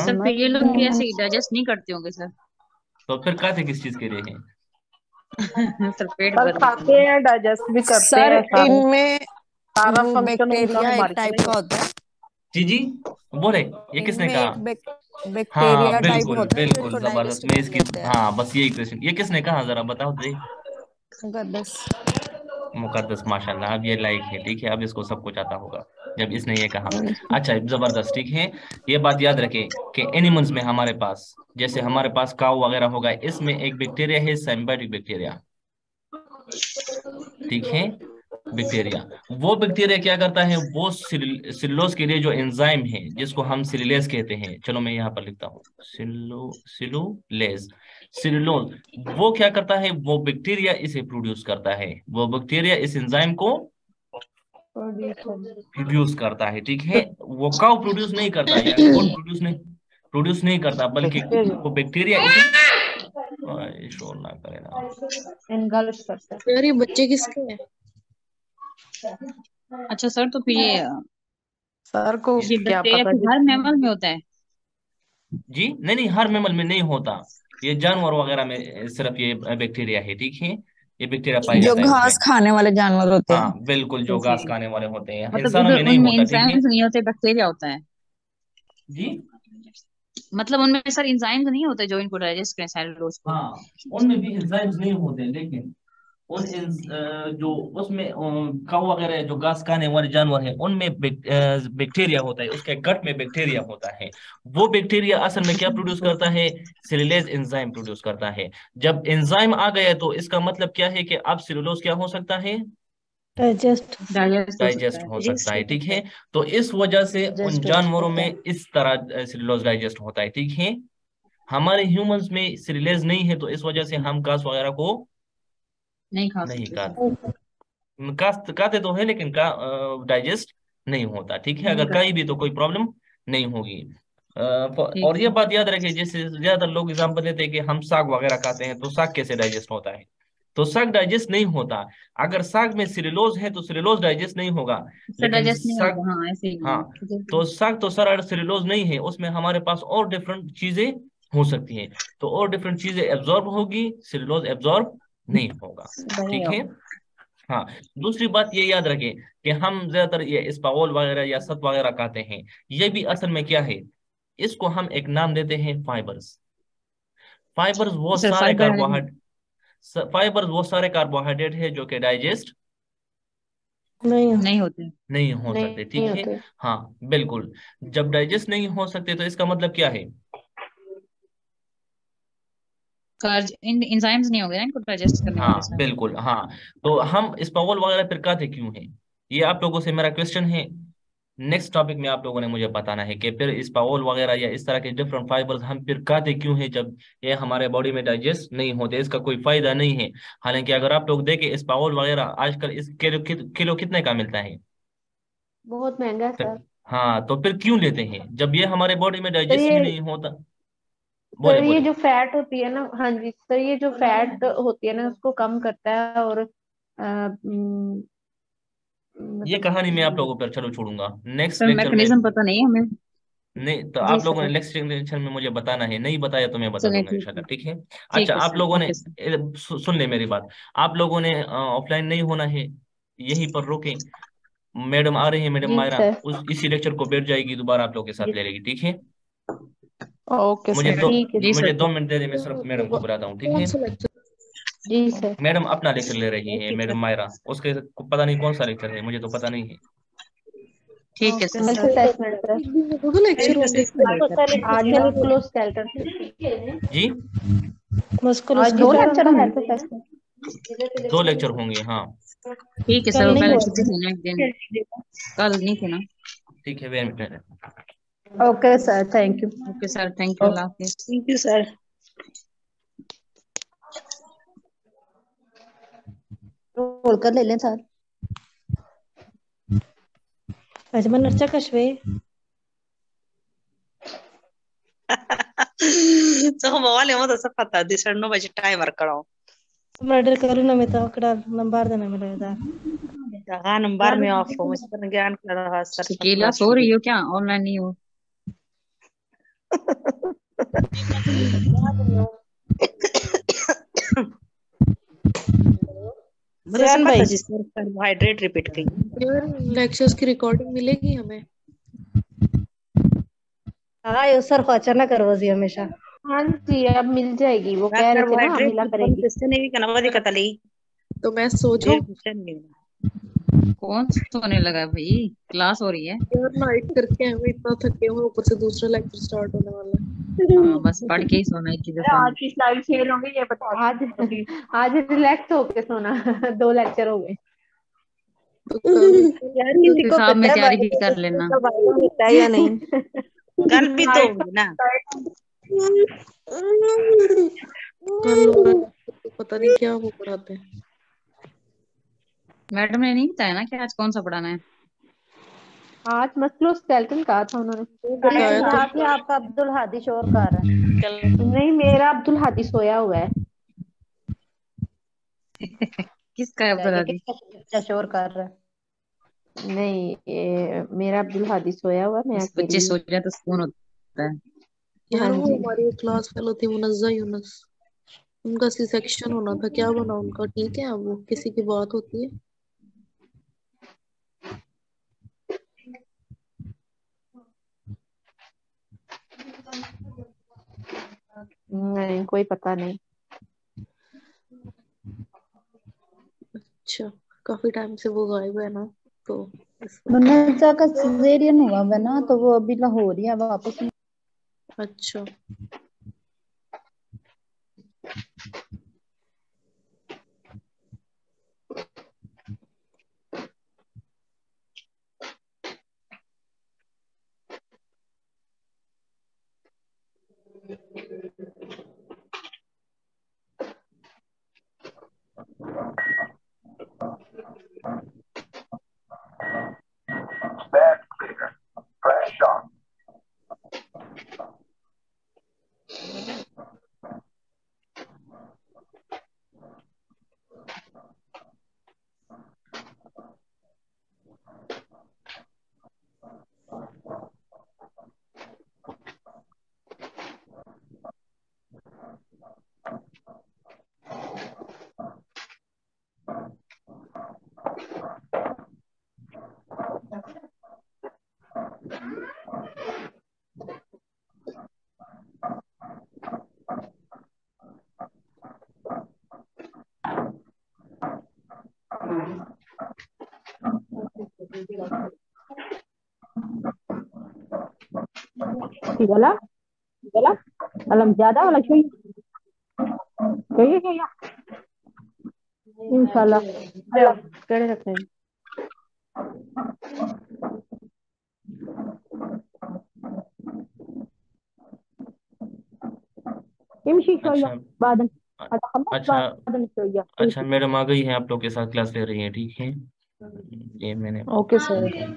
सर फिर ये लोग भी ऐसे डाइजेस्ट नहीं करते होंगे सर। तो फिर खाते किस चीज के लिए हैं? सर पेट पर भरने खाते के लिए। हैं, डाइजेस्ट भी करते सर हैं, सारा इनमें सारा वो फंक्शन उनका बैक्टीरिया एक हमारी टाइप तरह का होता है। जी जी, बोले, ये किसने इनमें कहा? एक हाँ, बैक्टीरिया टाइप बिल्कुल होता है जो बिल्कुल, इसको जबरदस्त। डाइजेस्ट मैं कर इसकी, लेते हैं। हाँ, बस यही क्वेश्चन, ये किसने कहा, जरा बताओ दे। मुकद्दस। मुकद्दस, माशाल्लाह, अब ये लाइक है, ठीक है, अब इसको सब कुछ आता होगा जब इसने ये कहा। अच्छा, जबरदस्त, ठीक है। ये बात याद रखें कि एनिमल्स में हमारे पास, जैसे हमारे पास काऊ वगैरह होगा, इसमें एक बैक्टीरिया है, सिम्बायोटिक बैक्टीरिया, ठीक है। बैक्टीरिया, वो बैक्टीरिया क्या करता है, वो सिलुलोज के लिए जो एंजाइम है, जिसको हम सिलुलेज कहते हैं, चलो मैं यहाँ पर लिखता हूँ, सिलुलेज, सिलुलोज, वो क्या करता है, वो बैक्टीरिया इसे प्रोड्यूस करता है, वो बैक्टीरिया इस एंजाइम को प्रोड्यूस करता है, ठीक है। वो काउ प्रोड्यूस नहीं करता, या गोट प्रोड्यूस नहीं करता, बल्कि वो बैक्टीरिया इसे, शोर ना करे ना। इनगल्फ करता है। यार ये बच्चे किसके हैं? अच्छा सर तो फिर ये सर को ये क्या बैक्टीरिया पता हर मैमल में होता है। जी नहीं हर मैमल में नहीं होता, ये जानवर वगैरह में सिर्फ ये बैक्टीरिया है, ठीक है, ये बैक्टीरिया पाया जो जाता है उसमें। घास खाने वाले जानवर होते हैं। हाँ बिल्कुल, जो घास खाने वाले होते हैं, मतलब इंसानों उधर में नहीं उनमें होता, ठीक है एंजाइम्स नहीं होते, बैक्टीरिया होता है। जी। मतलब उनमें सर एंजाइम्स नहीं होते जो इनको डाइजेस्ट करें सेलुलोज को। हाँ उनमें भी एंजाइम्स नहीं होते, लेकिन जो उसमें काऊ वगैरह जो घास खाने वाले जानवर हैं उनमें बैक्टीरिया होता है, उसके गट में बैक्टीरिया होता है। वो बैक्टीरिया असल में क्या प्रोड्यूस करता है, सेलुलोज एंजाइम प्रोड्यूस करता है। जब एंजाइम आ गया तो इसका मतलब क्या है कि अब सेलुलोज क्या हो सकता है, डाइजेस्ट डाइजेस्ट हो सकता है, ठीक है। तो इस वजह से उन जानवरों में इस तरह सेलुलोज डाइजेस्ट होता है, ठीक है। हमारे ह्यूमंस में सेलुलोज नहीं है, तो इस वजह से हम घास वगैरह को नहीं खा नहीं सकते। खाते तो है, लेकिन का डाइजेस्ट नहीं होता, ठीक है। अगर कहीं भी तो कोई प्रॉब्लम नहीं होगी। और ये बात याद रखिए, जैसे ज्यादातर लोग एग्जाम्पल देते हैं कि हम साग वगैरह खाते हैं, तो साग कैसे डाइजेस्ट होता है, तो साग डाइजेस्ट नहीं होता। अगर साग में सेलुलोज है तो सेलुलोज डाइजेस्ट नहीं होगा, सर लेकिन डाइजेस्ट नहीं साग, होगा, हाँ ऐसे ही हाँ, है। तो साग तो सारा सेलुलोज नहीं है, उसमें हमारे पास और डिफरेंट चीजें हो सकती हैं, तो और डिफरेंट चीजें एब्जॉर्ब होगी, सेलुलोज एब्जॉर्ब नहीं होगा, ठीक है। हाँ, दूसरी बात ये याद रखें कि हम ज्यादातर ये इस्पागोल वगैरह या सत वगैरह खाते हैं, ये भी असल में क्या है, इसको हम एक नाम देते हैं फाइबर्स। फाइबर्स वो सर सारे फाइबर कार्बोहाइड्रेट, फाइबर्स वो सारे कार्बोहाइड्रेट है जो कि डाइजेस्ट नहीं होते। नहीं हो सकते, ठीक है। हाँ बिल्कुल, जब डाइजेस्ट नहीं हो सकते तो इसका मतलब क्या है, एंजाइम्स नहीं होंगे ना इनको डाइजेस्ट करने वाले हाँ सर। बिल्कुल, हाँ। तो हम इस्पागोल वगैरह फिर खाते क्यों हैं, ये आप लोगों से मेरा क्वेश्चन है। नेक्स्ट टॉपिक में आप लोगों ने मुझे बताना है कि फिर इस्पागोल वगैरह या इस तरह के डिफरेंट फाइबर्स हम फिर खाते क्यों हैं, जब ये हमारे बॉडी में डाइजेस्ट नहीं होते, इसका कोई फायदा नहीं है। हालांकि अगर आप लोग देखें इस्पागोल वगैरह आजकल इस किलो कितने का मिलता है, बहुत महंगा है तो, सर। हाँ, तो फिर क्यों लेते हैं जब ये हमारे बॉडी में सर डाइजेस्ट ही ये नहीं होता। बोले सर ये बोले। जो फैट होती है ना, हाँ जी सर, ये जो फैट होती है ना उसको कम करता है, और ये कहानी मैं आप लोगों पर चलो छोड़ूंगा, नेक्स्ट सर लेक्चर में। मैकेनिज्म पता नहीं है हमें। नहीं तो जी आप लोगों ने सर। नेक्स्ट लेक्चर में मुझे बताना है, नहीं बताया तो मैं बता चलिए दूंगा ठीक है। इंशाल्लाह, ठीक है। ठीक अच्छा है आप सर, लोगों ने ओके सर। सुन ले मेरी बात, आप लोगों ने ऑफलाइन नहीं होना है, यहीं पर रोके। मैडम आ रही है, मैडम जी मायरा, सर। उस इसी लेक्चर को बैठ जाएगी, दोबारा आप लोगों के साथ ले लेगी, ठीक है। ओके मुझे सर। दो ठीक है जी सर। मुझे 2 मिनट दे दे, मैं सिर्फ मैडम को बुलाता हूँ, ठीक कौन है। सा लेक्चर? जी सर। मैडम अपना लेक्चर ले रही है, मैडम मायरा, उसके को पता नहीं कौन सा लेक्चर है, मुझे तो पता नहीं है। ठीक है सर। Assessment sir. एक दिन में थोड़ा लेक्चर होंगे। आज मस्कुलोस्केलेटल। जी, आज 2 लेक्चर है असेसमेंट। 2 लेक्चर होंगे, हाँ। ठीक है सर, वो पहले छुट्टी थी ना एक दिन, कल नहीं थी ना। ठीक है, very minute. Okay sir, thank you. Okay sir, thank you, अल्लाह हाफिज। Thank you sir. रोल कर ले लें सर। अजमन अर्चा कशवे సో మావాళ్ళేమో తస పతా దిసండు బజి టైమర్ కడో मर्डर करू ना मैं तो अकड़ा नंबर देना मेरा इधर जगह नंबर में ऑफ हो मुझे पर ज्ञान कर रहा सर अकेला सो रही हो क्या, ऑनलाइन नहीं हो? मतलब पता जी सर कार्बोहाइड्रेट रिपीट की यार लेक्चर्स की रिकॉर्डिंग मिलेगी हमें? हाँ ये सर को अचानक करवाजी हमेशा। हाँ जी अब मिल जाएगी, वो कह रहे थे ना मिला करेगी। क्वेश्चन भी करना वाली कतली तो मैं सो जाऊं? क्वेश्चन नहीं कौन सोने लगा भाई, क्लास हो रही है। यार नाइट करके हमें इतना थके हुए, ऊपर से दूसरा लेक्चर स्टार्ट होने वाला है। हाँ बस पढ़ के ही सोना एक ही दफा। आज की स्लाइड फेल होंगी ये बता। आज रिलैक्स होके सोना। 2 लेक्चर हो गए। यार किसी को हिसाब में तैयारी भी कर लेना। होता है या नहीं। कल भी तो होगी ना। कल हो रहा है तो पता नहीं क्या वो पढ़ाते हैं। मैडम ने नहीं बताया ना कि आज कौन सा पढ़ाना है। आज मस्कुलोस्केलेटल कहा था उन्होंने। आपका अब्दुल हादी शोर कर रहा है। नहीं मेरा अब्दुल हादी सोया हुआ है। किसका है अब्दुल हादी? शोर कर रहा है। नहीं, मेरा अब्दुल हादी सोया हुआ, मैं बस बच्चे अकेली सो हूँ। जाए तो सुकून होता है। यार हाँ वो जी। हमारी क्लास फेलो थी मुनज्जा यूनुस, उनका सी सेक्शन होना था, क्या बना उनका? ठीक है, अब वो किसी की बात होती है? नहीं, कोई पता नहीं। अच्छा, काफी टाइम से वो गायब है ना, तो इस वजह। मुन्नजा का सिजेरियन हुआ है ना, तो वो अभी लाहौर ही है वापस। अच्छा, गला गला अलम ज्यादा वाला चाहिए चाहिए इंशाल्लाह। केड़े रखते हैं? इमशी शोया अच्छा बाद अच्छा बाद शोया। अच्छा, मैडम आ गई है, आप लोग के साथ क्लास ले रही है, ठीक है। ये मैंने ओके सर।